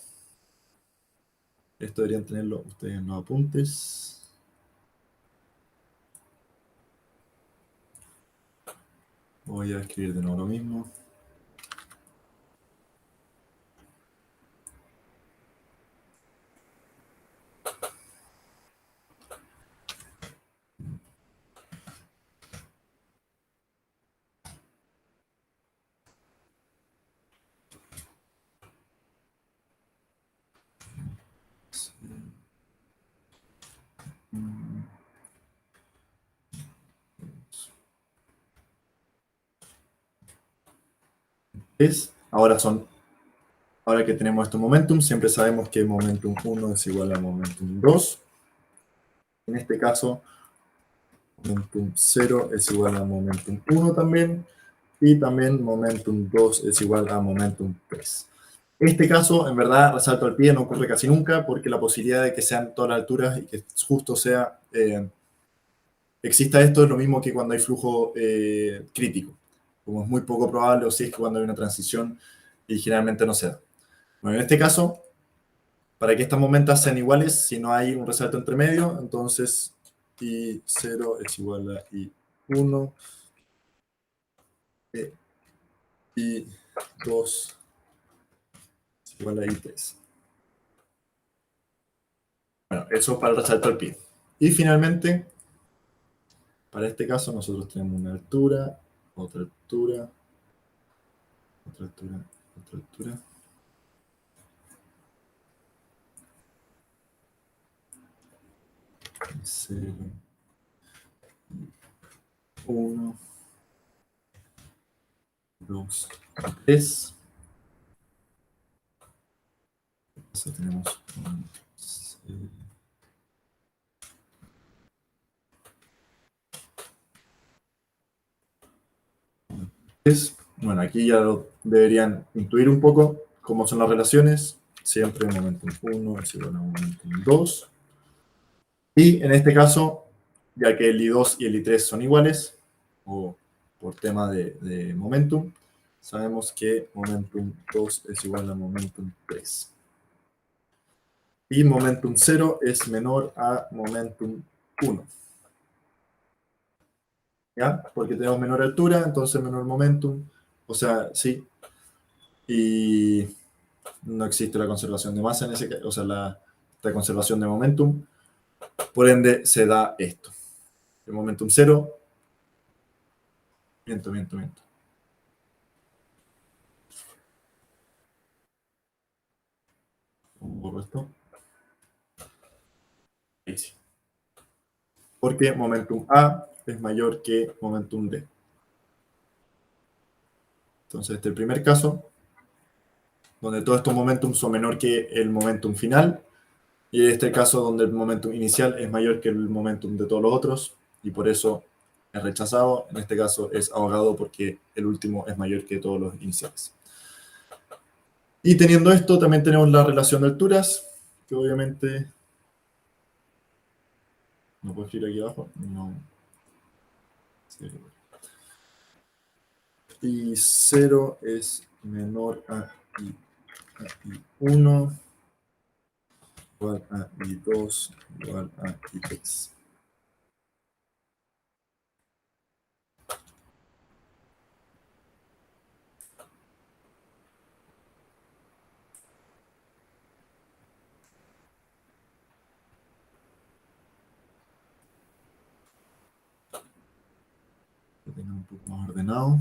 Esto deberían tenerlo ustedes en los apuntes. Voy a escribir de nuevo lo mismo. Ahora que tenemos este momentum, siempre sabemos que momentum 1 es igual a momentum 2. En este caso, momentum 0 es igual a momentum 1 también. Y también momentum 2 es igual a momentum 3. Este caso, en verdad, resalto al pie, no ocurre casi nunca porque la posibilidad de que sean todas las alturas y que justo sea exista esto es lo mismo que cuando hay flujo crítico. Como es muy poco probable, o si es que cuando hay una transición y generalmente no se da. Bueno, en este caso, para que estas momentas sean iguales, si no hay un resalto entre medio, entonces I0 es igual a I1, I2 es igual a I3. Bueno, eso es para el resalto al pie. Y finalmente, para este caso, nosotros tenemos una altura, otra altura, otra altura, otra altura. Cero, 1, 2, 3. Entonces tenemos bueno, aquí ya lo deberían intuir un poco cómo son las relaciones. Siempre momentum 1 es igual a momentum 2. Y en este caso, ya que el I2 y el I3 son iguales, o por tema de momentum, sabemos que momentum 2 es igual a momentum 3. Y momentum 0 es menor a momentum 1. ¿Ya? Porque tenemos menor altura, entonces menor momentum. O sea, sí. Y no existe la conservación de masa en ese caso, o sea, la conservación de momentum. Por ende, se da esto. El momentum 0. Miento. Borro esto. Ahí sí. Porque momentum A es mayor que momentum D. Entonces, este es el primer caso, donde todos estos momentum son menor que el momentum final, y este caso donde el momentum inicial es mayor que el momentum de todos los otros, y por eso es rechazado. En este caso es ahogado porque el último es mayor que todos los iniciales. Y teniendo esto, también tenemos la relación de alturas, que obviamente... ¿No puedo escribir aquí abajo? No. Sí. Y 0 es menor a I1 igual a I2 igual a I3. Lo tengo un poco más ordenado.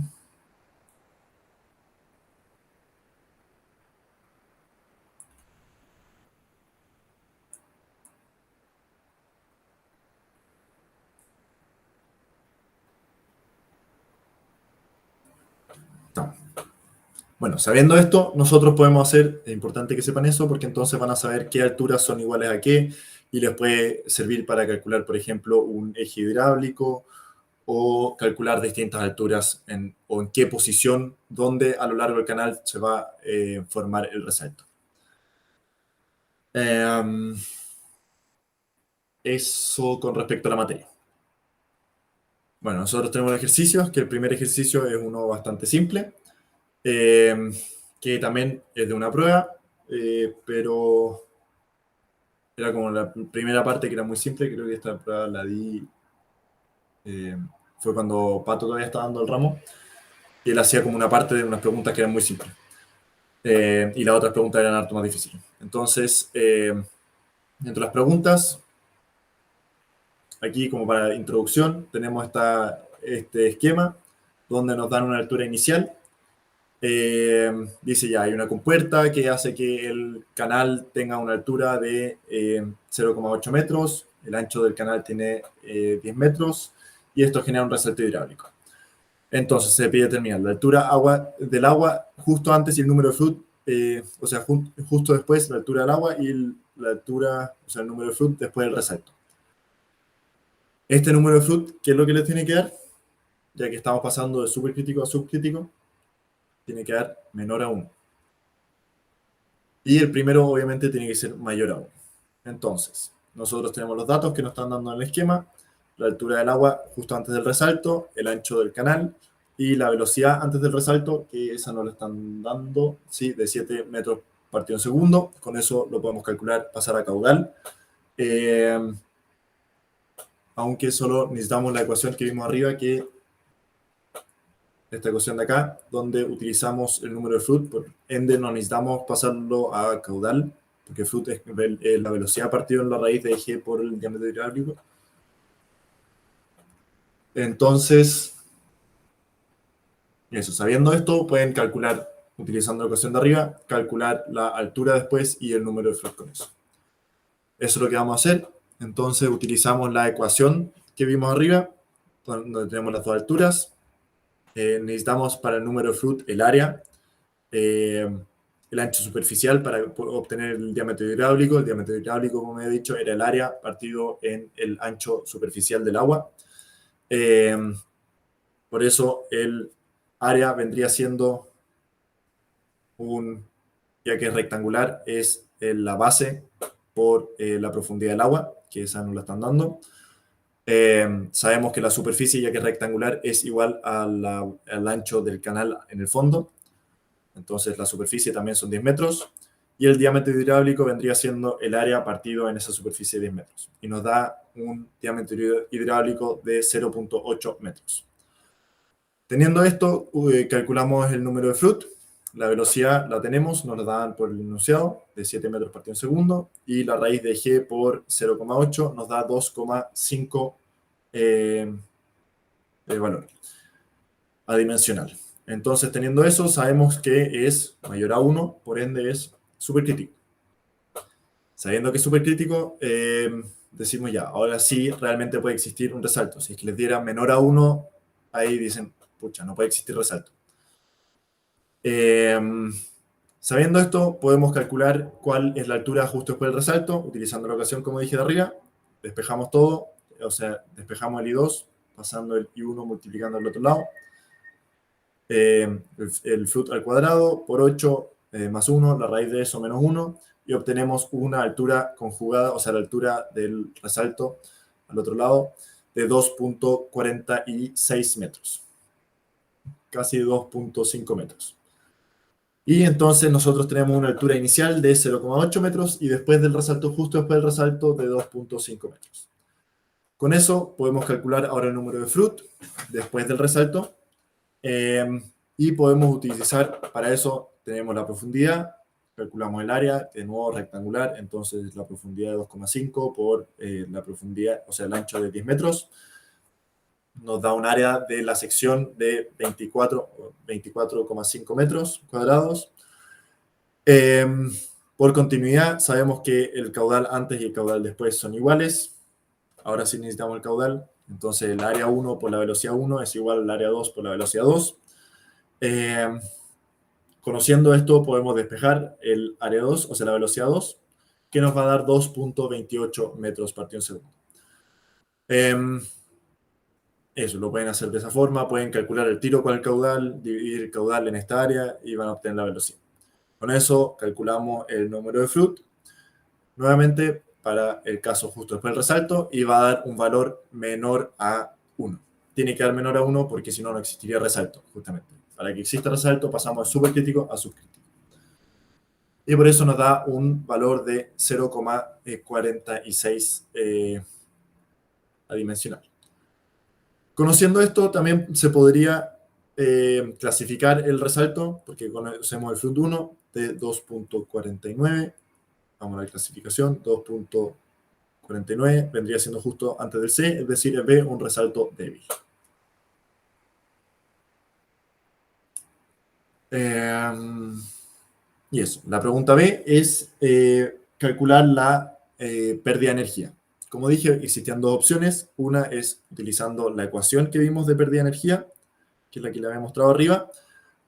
Bueno, sabiendo esto, nosotros podemos hacer, es importante que sepan eso, porque entonces van a saber qué alturas son iguales a qué, y les puede servir para calcular, por ejemplo, un eje hidráulico, o calcular distintas alturas o en qué posición, donde a lo largo del canal se va a formar el resalto. Eso con respecto a la materia. Bueno, nosotros tenemos ejercicios, que el primer ejercicio es uno bastante simple, que también es de una prueba, pero era como la primera parte que era muy simple. Creo que esta prueba la di, fue cuando Pato todavía estaba dando el ramo, y él hacía como una parte de unas preguntas que eran muy simples, y las otras preguntas eran harto más difíciles. Entonces, entre las preguntas, aquí como para introducción, tenemos este esquema donde nos dan una altura inicial. Dice ya, hay una compuerta que hace que el canal tenga una altura de 0,8 metros, el ancho del canal tiene 10 metros, y esto genera un resalto hidráulico. Entonces se pide determinar la altura del agua justo antes y el número de Flood, o sea, justo después la altura del agua y la altura, o sea, el número de Flood después del resalto. Este número de Flood, ¿qué es lo que les tiene que dar? Ya que estamos pasando de supercrítico a subcrítico, tiene que dar menor a 1. Y el primero obviamente tiene que ser mayor a 1. Entonces, nosotros tenemos los datos que nos están dando en el esquema: la altura del agua justo antes del resalto, el ancho del canal y la velocidad antes del resalto, que esa nos la están dando, ¿sí? De 7 metros partido en segundo. Con eso lo podemos calcular, pasar a caudal. Aunque solo necesitamos la ecuación que vimos arriba, que esta ecuación de acá, donde utilizamos el número de Flood. Por ende, no necesitamos pasarlo a caudal, porque Flood es la velocidad partido en la raíz de G por el diámetro hidráulico. Entonces, eso, sabiendo esto, pueden calcular, utilizando la ecuación de arriba, calcular la altura después y el número de Flood con eso. Eso es lo que vamos a hacer. Entonces, utilizamos la ecuación que vimos arriba, donde tenemos las dos alturas. Necesitamos para el número de Flood el área. El el ancho superficial para obtener el diámetro hidráulico. El diámetro hidráulico, como he dicho, era el área partido en el ancho superficial del agua. Por eso el área vendría siendo ya que es rectangular, es la base por la profundidad del agua, que esa nos la están dando. Sabemos que la superficie, ya que es rectangular, es igual al ancho del canal en el fondo. Entonces la superficie también son 10 metros. Y el diámetro hidráulico vendría siendo el área partido en esa superficie de 10 metros. Y nos da un diámetro hidráulico de 0,8 metros. Teniendo esto, calculamos el número de Froude. La velocidad la tenemos, nos la dan por el enunciado, de 7 metros partido en segundo. Y la raíz de g por 0,8 nos da 2,5 de valor adimensional. Entonces, teniendo eso, sabemos que es mayor a 1, por ende es supercrítico. Sabiendo que es supercrítico, decimos ya, ahora sí realmente puede existir un resalto. Si es que les diera menor a 1, ahí dicen, pucha, no puede existir resalto. Sabiendo esto, podemos calcular cuál es la altura justo después del resalto, utilizando la ecuación como dije de arriba. Despejamos todo, o sea, despejamos el I2, pasando el I1 multiplicando al otro lado. El Froude al cuadrado por 8 más 1, la raíz de eso menos 1, y obtenemos una altura conjugada, o sea, la altura del resalto al otro lado, de 2,46 metros. Casi 2,5 metros. Y entonces nosotros tenemos una altura inicial de 0,8 metros y después del resalto, justo después del resalto, de 2,5 metros. Con eso podemos calcular ahora el número de Froude después del resalto. Y podemos utilizar, para eso tenemos la profundidad, calculamos el área, de nuevo rectangular, entonces la profundidad de 2,5 por la profundidad, o sea, el ancho de 10 metros, nos da un área de la sección de 24,5 metros cuadrados. Por continuidad, sabemos que el caudal antes y el caudal después son iguales. Ahora sí necesitamos el caudal. Entonces el área 1 por la velocidad 1 es igual al área 2 por la velocidad 2. Conociendo esto, podemos despejar el área 2, o sea, la velocidad 2, que nos va a dar 2,28 metros partido en segundo. Eso, lo pueden hacer de esa forma. Pueden calcular el tiro con el caudal, dividir el caudal en esta área y van a obtener la velocidad. Con eso calculamos el número de Froude. Nuevamente, para el caso justo después del resalto, y va a dar un valor menor a 1. Tiene que dar menor a 1 porque si no, no existiría resalto, justamente. Para que exista resalto, pasamos de supercrítico a subcrítico. Y por eso nos da un valor de 0,46 adimensional. Conociendo esto, también se podría clasificar el resalto, porque conocemos el Froude 1 de 2,49. Vamos a la clasificación, 2,49 vendría siendo justo antes del C, es decir, el B, un resalto débil. Y eso, la pregunta B es calcular la pérdida de energía. Como dije, existían dos opciones. Una es utilizando la ecuación que vimos de pérdida de energía, que es la que le había mostrado arriba.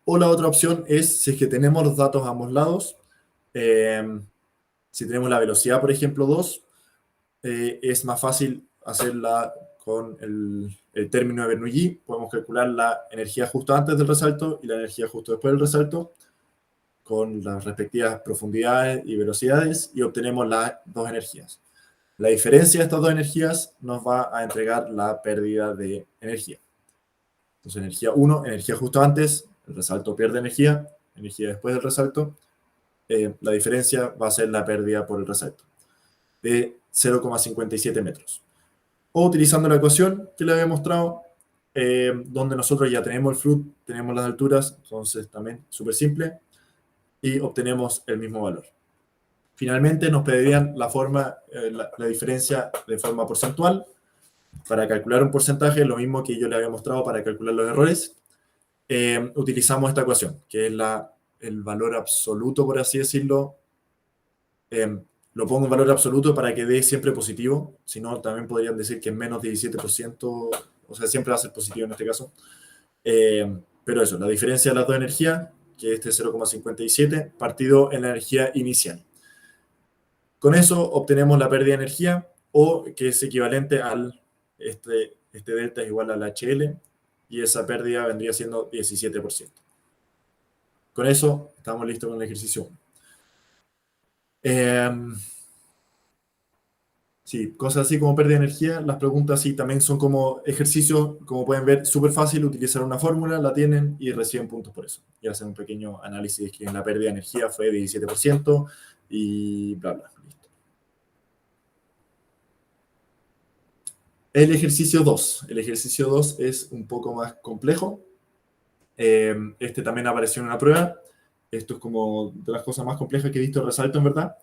O la otra opción es, si es que tenemos los datos a ambos lados, si tenemos la velocidad, por ejemplo, 2, es más fácil hacerla con el término de Bernoulli. Podemos calcular la energía justo antes del resalto y la energía justo después del resalto, con las respectivas profundidades y velocidades, y obtenemos las dos energías. La diferencia de estas dos energías nos va a entregar la pérdida de energía. Entonces, energía 1, energía justo antes, el resalto pierde energía después del resalto. La diferencia va a ser la pérdida por el resalto, de 0,57 metros. O utilizando la ecuación que le había mostrado, donde nosotros ya tenemos el Froude, tenemos las alturas, entonces también súper simple, y obtenemos el mismo valor. Finalmente nos pedirían la diferencia de forma porcentual. Para calcular un porcentaje, lo mismo que yo le había mostrado para calcular los errores, utilizamos esta ecuación, que es el valor absoluto, por así decirlo. Lo pongo en valor absoluto para que dé siempre positivo, si no también podrían decir que es menos 17%, o sea, siempre va a ser positivo en este caso. Pero eso, la diferencia de las dos energías, que este 0,57, partido en la energía inicial. Con eso obtenemos la pérdida de energía, o que es equivalente al, este delta es igual al HL, y esa pérdida vendría siendo 17%. Con eso estamos listos con el ejercicio 1. Sí, cosas así como pérdida de energía. Las preguntas sí también son como ejercicios, como pueden ver, súper fácil utilizar una fórmula, la tienen y reciben puntos por eso. Y hacen un pequeño análisis que en la pérdida de energía fue 17% y bla, bla. Listo. El ejercicio 2. El ejercicio 2 es un poco más complejo. Este también apareció en una prueba. Esto es como de las cosas más complejas que he visto, resalto en verdad.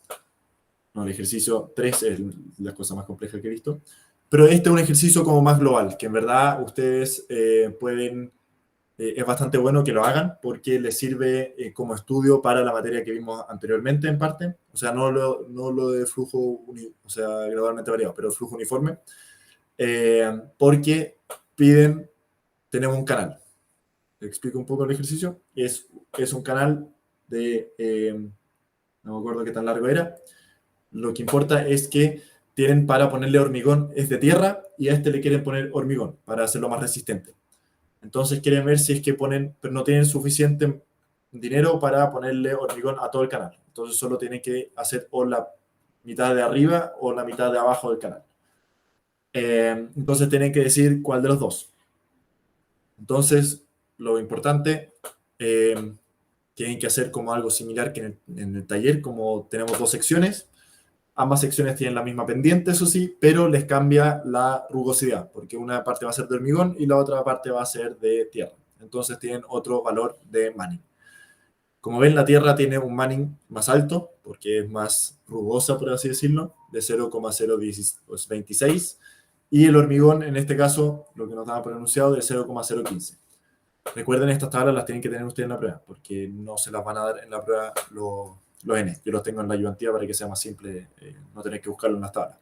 No, el ejercicio 3 es la cosa más compleja que he visto. Pero este es un ejercicio como más global, que en verdad ustedes pueden, es bastante bueno que lo hagan porque les sirve como estudio para la materia que vimos anteriormente en parte. O sea, no lo de flujo, o sea, gradualmente variado, pero el flujo uniforme. Porque piden, tenemos un canal. Te explico un poco el ejercicio. Es un canal de, no me acuerdo qué tan largo era. Lo que importa es que tienen para ponerle hormigón, es de tierra, y a este le quieren poner hormigón para hacerlo más resistente. Entonces quieren ver si es que ponen, pero no tienen suficiente dinero para ponerle hormigón a todo el canal. Entonces solo tienen que hacer o la mitad de arriba o la mitad de abajo del canal. Entonces tienen que decir cuál de los dos. Entonces, lo importante, tienen que hacer como algo similar que en el taller, como tenemos dos secciones. Ambas secciones tienen la misma pendiente, eso sí, pero les cambia la rugosidad, porque una parte va a ser de hormigón y la otra parte va a ser de tierra. Entonces tienen otro valor de Manning. Como ven, la tierra tiene un Manning más alto, porque es más rugosa, por así decirlo, de 0,026, y el hormigón, en este caso, lo que nos daba por enunciado, de 0,015. Recuerden, estas tablas las tienen que tener ustedes en la prueba, porque no se las van a dar en la prueba los N. Yo los tengo en la ayudantía para que sea más simple, no tener que buscarlo en las tablas.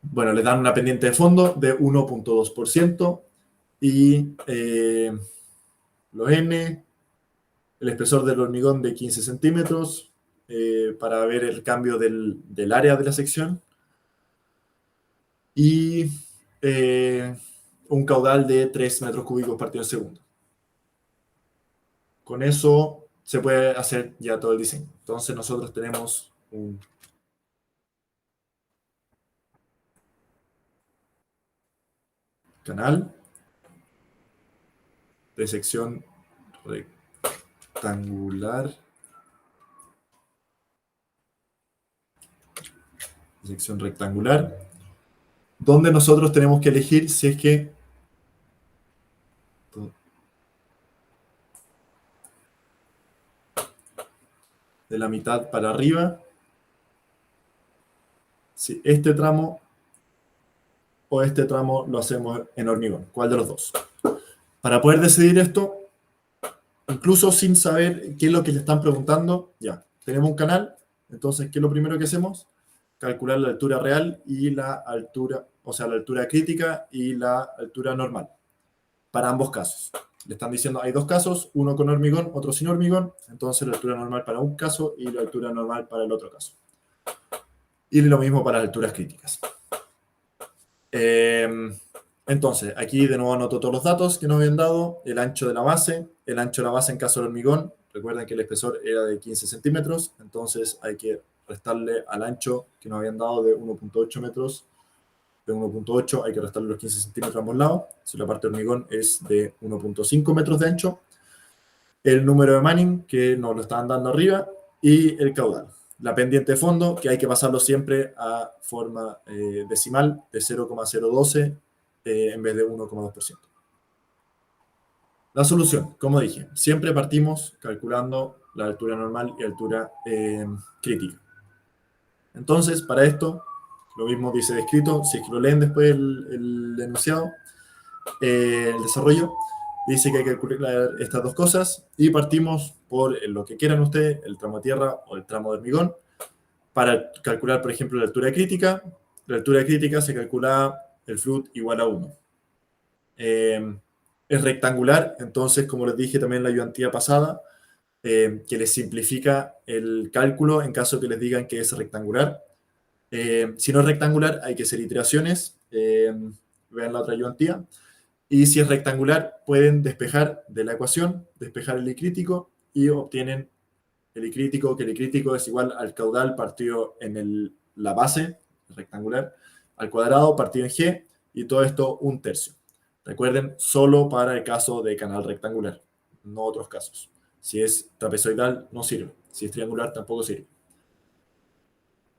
Bueno, les dan una pendiente de fondo de 1,2% y los N, el espesor del hormigón de 15 centímetros para ver el cambio del área de la sección y un caudal de 3 metros cúbicos partido en segundo. Con eso se puede hacer ya todo el diseño. Entonces nosotros tenemos un canal de sección rectangular. Sección rectangular, donde nosotros tenemos que elegir si es que de la mitad para arriba, si este tramo o este tramo lo hacemos en hormigón. ¿Cuál de los dos? Para poder decidir esto, incluso sin saber qué es lo que le están preguntando, ya, tenemos un canal, entonces, ¿qué es lo primero que hacemos? Calcular la altura real y la altura, o sea, la altura crítica y la altura normal, para ambos casos. Le están diciendo, hay dos casos, uno con hormigón, otro sin hormigón, entonces la altura normal para un caso y la altura normal para el otro caso. Y lo mismo para las alturas críticas. Entonces, aquí de nuevo anoto todos los datos que nos habían dado, el ancho de la base en caso de hormigón, recuerden que el espesor era de 15 centímetros, entonces hay que restarle al ancho que nos habían dado de 1,8 metros, de 1,8 hay que restarle los 15 centímetros a ambos lados, si la parte de hormigón es de 1,5 metros de ancho, el número de Manning que nos lo estaban dando arriba y el caudal. La pendiente de fondo, que hay que pasarlo siempre a forma decimal de 0,012 en vez de 1,2%. La solución, como dije, siempre partimos calculando la altura normal y altura crítica. Entonces, para esto, lo mismo dice descrito, si es que lo leen después el enunciado, el desarrollo, dice que hay que calcular estas dos cosas y partimos por lo que quieran ustedes, el tramo de tierra o el tramo de hormigón, para calcular, por ejemplo, la altura crítica. La altura crítica se calcula el flut igual a 1. es rectangular, entonces, como les dije también en la ayudantía pasada, que les simplifica el cálculo en caso que les digan que es rectangular. Si no es rectangular, hay que hacer iteraciones. Vean la otra ayudantía. Y si es rectangular, pueden despejar de la ecuación, despejar el I crítico y obtienen el I crítico, que el I crítico es igual al caudal partido en la base rectangular, al cuadrado partido en G, y todo esto un tercio. Recuerden, solo para el caso de canal rectangular, no otros casos. Si es trapezoidal, no sirve. Si es triangular, tampoco sirve.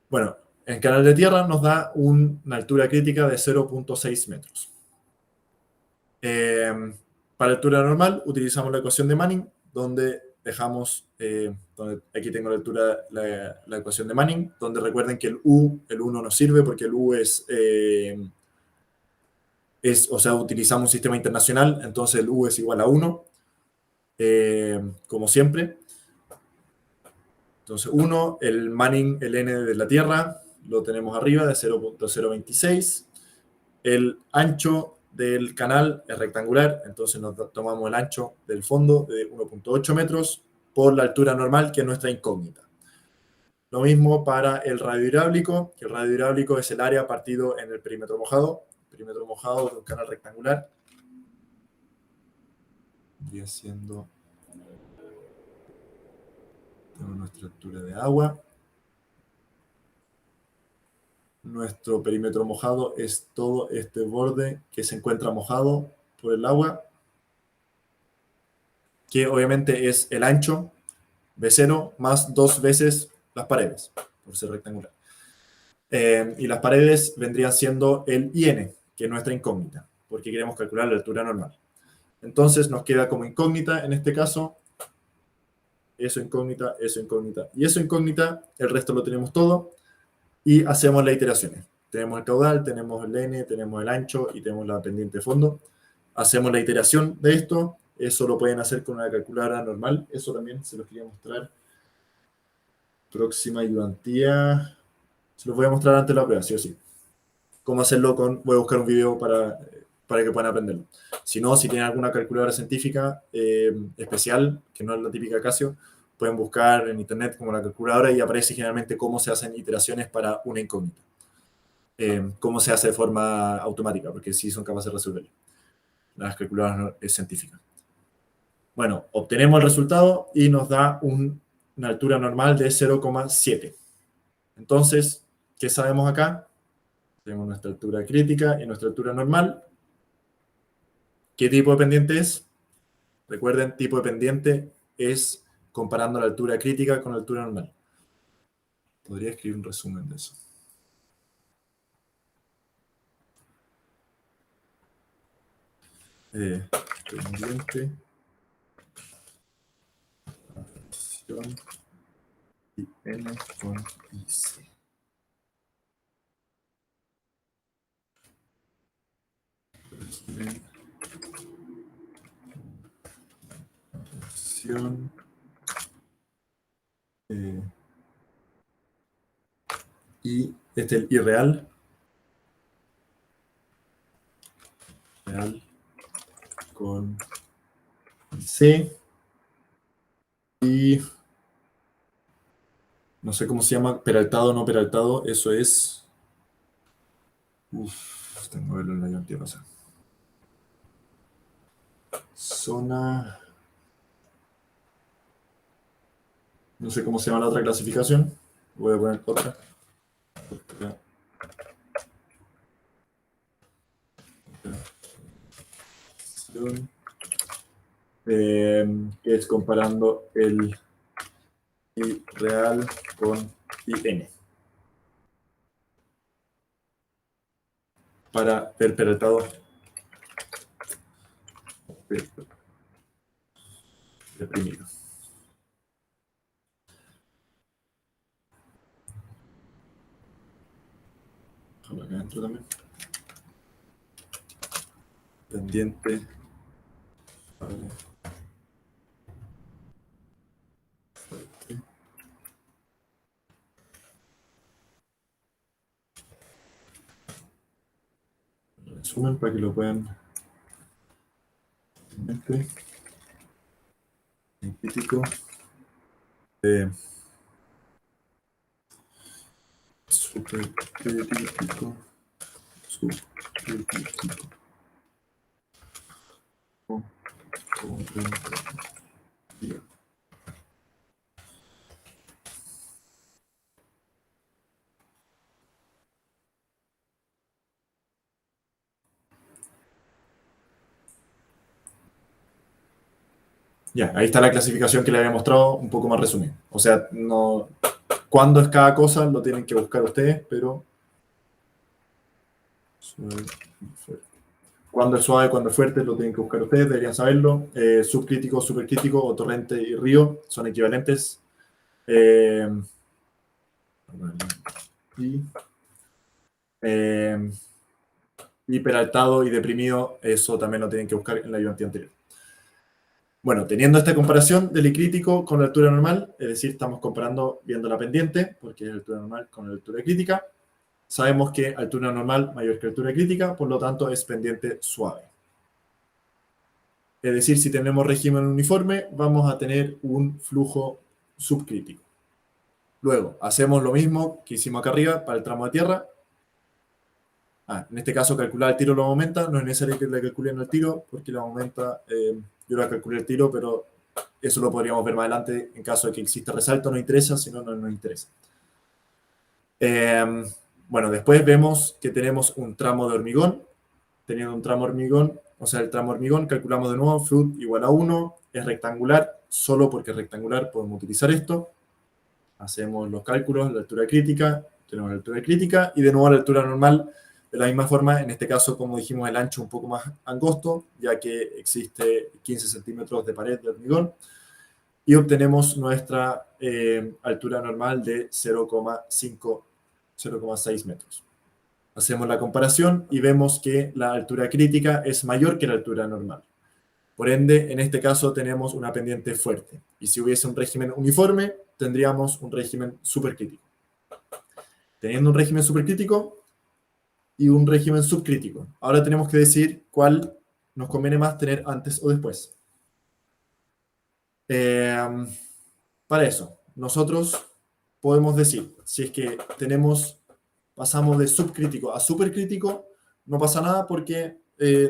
Bueno, en canal de tierra nos da una altura crítica de 0,6 metros. Para altura normal utilizamos la ecuación de Manning, donde dejamos, aquí tengo la altura, la ecuación de Manning, donde recuerden que el U no nos sirve porque el U o sea, utilizamos un sistema internacional, entonces el U es igual a 1, como siempre. Entonces 1, el Manning, el N de la Tierra, lo tenemos arriba de 0,026. El ancho del canal es rectangular, entonces nos tomamos el ancho del fondo de 1,8 metros por la altura normal, que es nuestra incógnita. Lo mismo para el radio hidráulico, que el radio hidráulico es el área partido en el perímetro mojado de un canal rectangular. Y haciendo nuestra altura de agua. Nuestro perímetro mojado es todo este borde que se encuentra mojado por el agua, que obviamente es el ancho B0 más 2 veces las paredes, por ser rectangular. Y las paredes vendrían siendo el IN, que es nuestra incógnita, porque queremos calcular la altura normal. Entonces nos queda como incógnita, en este caso, eso incógnita, eso incógnita y eso incógnita. El resto lo tenemos todo y hacemos las iteraciones. Tenemos el caudal, tenemos el N, tenemos el ancho y tenemos la pendiente de fondo. Hacemos la iteración de esto. Eso lo pueden hacer con una calculadora normal. Eso también se los quería mostrar. Próxima ayudantía. Se los voy a mostrar antes de la prueba, sí o sí. Cómo hacerlo voy a buscar un video para que puedan aprenderlo. Si no, si tienen alguna calculadora científica especial, que no es la típica Casio, pueden buscar en internet como la calculadora y aparece generalmente cómo se hacen iteraciones para una incógnita. Cómo se hace de forma automática, porque sí son capaces de resolverlo. Las calculadoras científicas. Bueno, obtenemos el resultado y nos da una altura normal de 0,7. Entonces, ¿qué sabemos acá? Tenemos nuestra altura crítica y nuestra altura normal. ¿Qué tipo de pendiente es? Recuerden, tipo de pendiente es comparando la altura crítica con la altura normal. Podría escribir un resumen de eso. Pendiente, acción y N con IC. Acción y este es el irreal. Real con C. Y no sé cómo se llama, peraltado o no peraltado, eso es. Tengo que verlo en la ayudantía pasada. Zona. No sé cómo se llama la otra clasificación. Voy a poner otra. Que es comparando el I real con IN. Para ver peraltado deprimido. Déjalo acá adentro también. Pendiente. Vale. Resumen para que lo puedan disculpe. En crítico. Supercrítico. Supercrítico. Ya, ahí está la clasificación que le había mostrado, un poco más resumida. O sea, no, cuándo es cada cosa lo tienen que buscar ustedes, pero cuándo es suave, cuándo es fuerte, lo tienen que buscar ustedes, deberían saberlo. Subcrítico, supercrítico o torrente y río son equivalentes. Hiperaltado y deprimido, eso también lo tienen que buscar en la ayudantía anterior. Bueno, teniendo esta comparación del crítico con la altura normal, es decir, estamos comparando viendo la pendiente, porque es la altura normal con la altura crítica, sabemos que altura normal mayor que altura crítica, por lo tanto es pendiente suave. Es decir, si tenemos régimen uniforme, vamos a tener un flujo subcrítico. Luego, hacemos lo mismo que hicimos acá arriba para el tramo de tierra. En este caso, calcular el tiro lo aumenta. No es necesario que la calculen el tiro, porque lo aumenta. Yo la calculé el tiro, pero eso lo podríamos ver más adelante en caso de que exista resalto. No interesa, si no, no nos interesa. Bueno, después vemos que tenemos un tramo de hormigón. Teniendo un tramo hormigón, o sea, el tramo hormigón, calculamos de nuevo, FRUT igual a 1, es rectangular, solo porque es rectangular podemos utilizar esto. Hacemos los cálculos, la altura crítica, tenemos la altura crítica, y de nuevo la altura normal, de la misma forma, en este caso, como dijimos, el ancho un poco más angosto, ya que existe 15 centímetros de pared de hormigón, y obtenemos nuestra altura normal de 0,6 metros. Hacemos la comparación y vemos que la altura crítica es mayor que la altura normal. Por ende, en este caso tenemos una pendiente fuerte. Y si hubiese un régimen uniforme, tendríamos un régimen supercrítico. Teniendo un régimen supercrítico y un régimen subcrítico. Ahora tenemos que decir cuál nos conviene más tener antes o después. Para eso, nosotros podemos decir, si es que pasamos de subcrítico a supercrítico, no pasa nada porque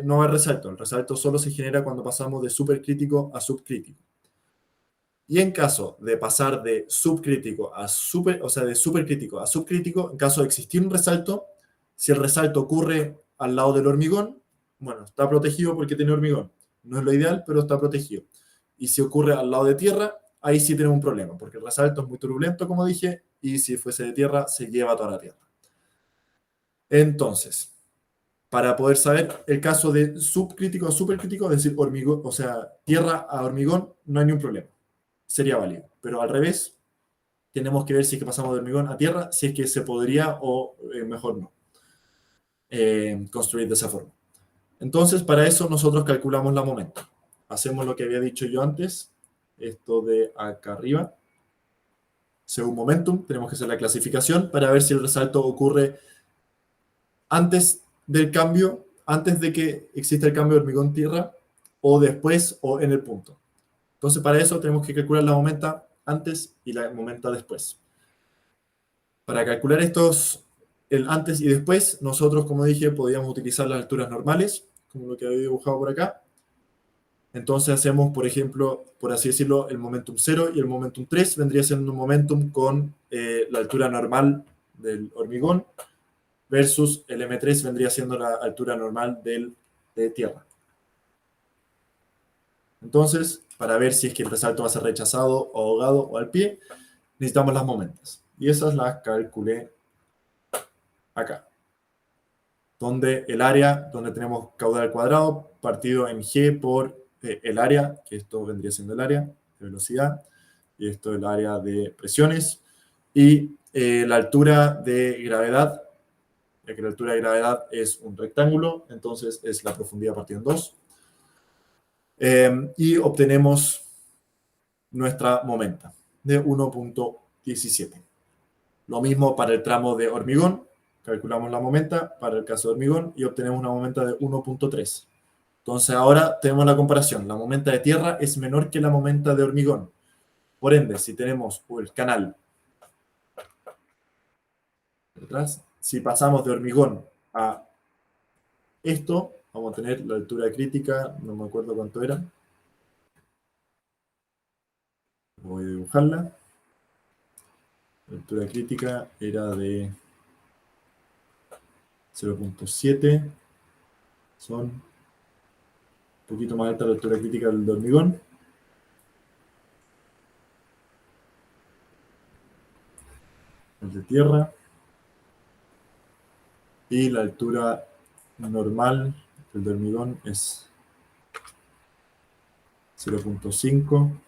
no hay resalto. El resalto solo se genera cuando pasamos de supercrítico a subcrítico. Y en caso de pasar de subcrítico a de supercrítico a subcrítico, en caso de existir un resalto, si el resalto ocurre al lado del hormigón, bueno, está protegido porque tiene hormigón. No es lo ideal, pero está protegido. Y si ocurre al lado de tierra, ahí sí tenemos un problema, porque el resalto es muy turbulento, como dije, y si fuese de tierra, se lleva toda la tierra. Entonces, para poder saber el caso de subcrítico a supercrítico, es decir, hormigón, o sea, tierra a hormigón, no hay ningún problema. Sería válido. Pero al revés, tenemos que ver si es que pasamos de hormigón a tierra, si es que se podría o mejor no construir de esa forma. Entonces, para eso nosotros calculamos la momento. Hacemos lo que había dicho yo antes, esto de acá arriba. Según momentum, tenemos que hacer la clasificación para ver si el resalto ocurre antes del cambio, antes de que exista el cambio de hormigón-tierra, o después o en el punto. Entonces, para eso tenemos que calcular la momenta antes y la momenta después. Para calcular el antes y después, nosotros, como dije, podríamos utilizar las alturas normales, como lo que había dibujado por acá. Entonces hacemos, por ejemplo, por así decirlo, el momentum 0 y el momentum 3 vendría siendo un momentum con la altura normal del hormigón versus el M3 vendría siendo la altura normal de tierra. Entonces, para ver si es que el resalto va a ser rechazado, o ahogado o al pie, necesitamos las momentas. Y esas las calculé acá. Donde el área, donde tenemos caudal al cuadrado, partido en G por el área, que esto vendría siendo el área de velocidad, y esto es el área de presiones, y la altura de gravedad, ya que la altura de gravedad es un rectángulo, entonces es la profundidad partida en 2. Y obtenemos nuestra momenta de 1.17. Lo mismo para el tramo de hormigón, calculamos la momenta para el caso de hormigón y obtenemos una momenta de 1.3. Entonces ahora tenemos la comparación. La momenta de tierra es menor que la momenta de hormigón. Por ende, si tenemos el canal detrás, si pasamos de hormigón a esto, vamos a tener la altura crítica, no me acuerdo cuánto era. Voy a dibujarla. La altura crítica era de 0.7. Son un poquito más alta la altura crítica del de hormigón. El de tierra. Y la altura normal del de hormigón es 0.5.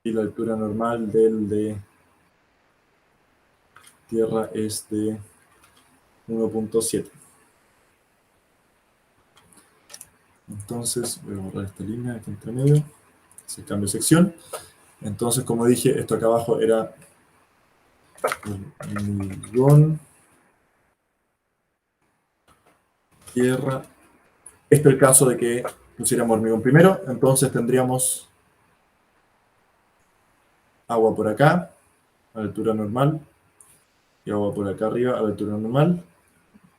Y la altura normal del de tierra es de 1.7. Entonces, voy a borrar esta línea aquí entre medio. Se cambio de sección. Entonces, como dije, esto acá abajo era hormigón, tierra. Este es el caso de que pusiéramos hormigón primero. Entonces tendríamos agua por acá, a la altura normal, y agua por acá arriba, a la altura normal,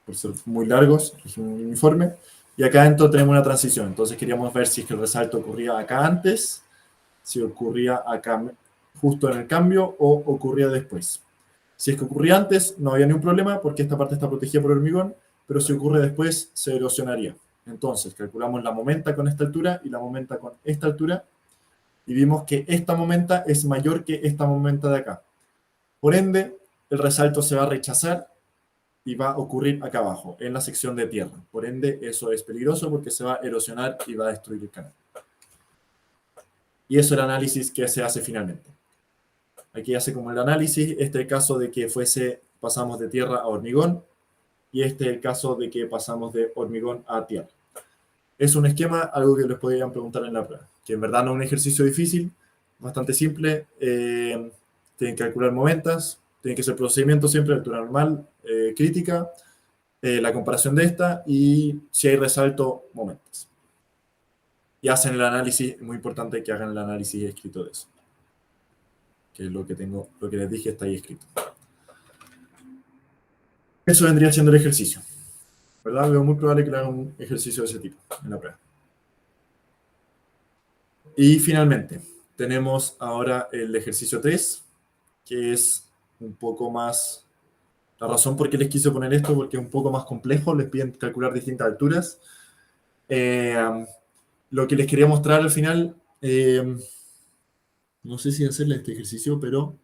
por ser muy largos, es un uniforme. Y acá dentro tenemos una transición. Entonces queríamos ver si es que el resalto ocurría acá antes, si ocurría acá justo en el cambio o ocurría después. Si es que ocurría antes, no había ningún problema porque esta parte está protegida por hormigón, pero si ocurre después, se erosionaría. Entonces calculamos la momenta con esta altura y la momenta con esta altura y vimos que esta momenta es mayor que esta momenta de acá. Por ende, el resalto se va a rechazar y va a ocurrir acá abajo, en la sección de tierra. Por ende, eso es peligroso porque se va a erosionar y va a destruir el canal. Y eso es el análisis que se hace finalmente. Aquí hace como el análisis, este es el caso de que pasamos de tierra a hormigón, y este es el caso de que pasamos de hormigón a tierra. Es un esquema, algo que les podrían preguntar en la prueba, que en verdad no es un ejercicio difícil, bastante simple. Tienen que calcular momentas, tienen que hacer procedimientos siempre, altura normal, crítica, la comparación de esta, y si hay resalto, momentos. Y hacen el análisis, es muy importante que hagan el análisis escrito de eso, que es lo que les dije está ahí escrito. Eso vendría siendo el ejercicio, ¿verdad? Veo muy probable que le hagan un ejercicio de ese tipo en la prueba. Y finalmente, tenemos ahora el ejercicio 3, que es un poco más... La razón por qué les quise poner esto, porque es un poco más complejo, les piden calcular distintas alturas. Lo que les quería mostrar al final, no sé si hacerle este ejercicio, pero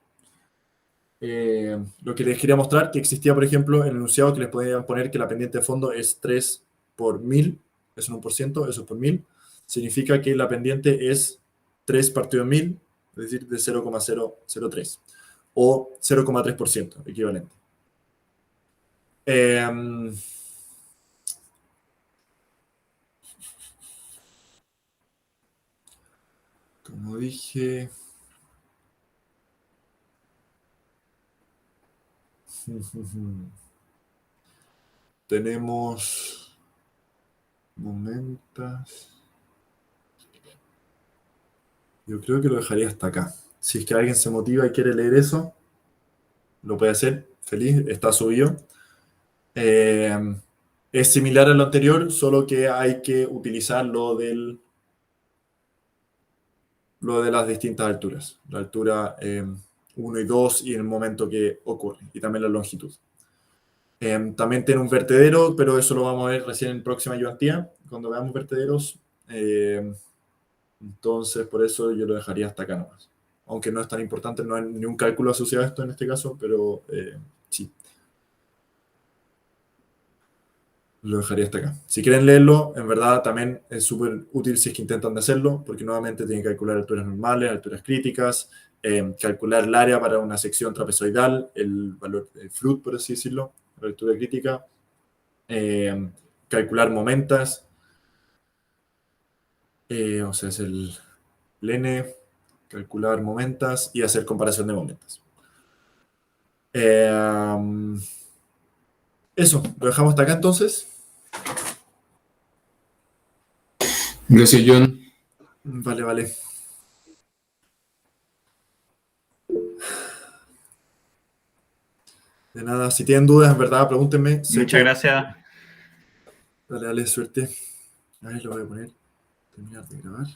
lo que les quería mostrar, que existía, por ejemplo, en el enunciado que les podían poner que la pendiente de fondo es 3 por 1000, eso en 1%, eso por 1000, significa que la pendiente es 3 partido en 1000, es decir, de 0,003, o 0,3% equivalente. Como dije... Tenemos momentas. Yo creo que lo dejaría hasta acá. Si es que alguien se motiva y quiere leer eso, lo puede hacer. Feliz, está subido. Es similar a lo anterior, solo que hay que utilizar lo de las distintas alturas. La altura 1 y 2 y en el momento que ocurre. Y también la longitud. También tiene un vertedero, pero eso lo vamos a ver recién en próxima ayudantía, cuando veamos vertederos. Entonces, por eso yo lo dejaría hasta acá nomás. Aunque no es tan importante, no hay ni un cálculo asociado a esto en este caso, pero sí. Lo dejaría hasta acá. Si quieren leerlo, en verdad también es súper útil si es que intentan de hacerlo, porque nuevamente tienen que calcular alturas normales, alturas críticas, calcular el área para una sección trapezoidal, el valor de FLUT, por así decirlo, la altura crítica, calcular momentas, o sea, es el N, calcular momentas y hacer comparación de momentas. Eso, lo dejamos hasta acá entonces. Gracias, John. Vale, vale. De nada, si tienen dudas, en verdad, pregúntenme. Sé Muchas que... gracias. Dale, dale, suerte. A ver, lo voy a poner. Terminar de grabar.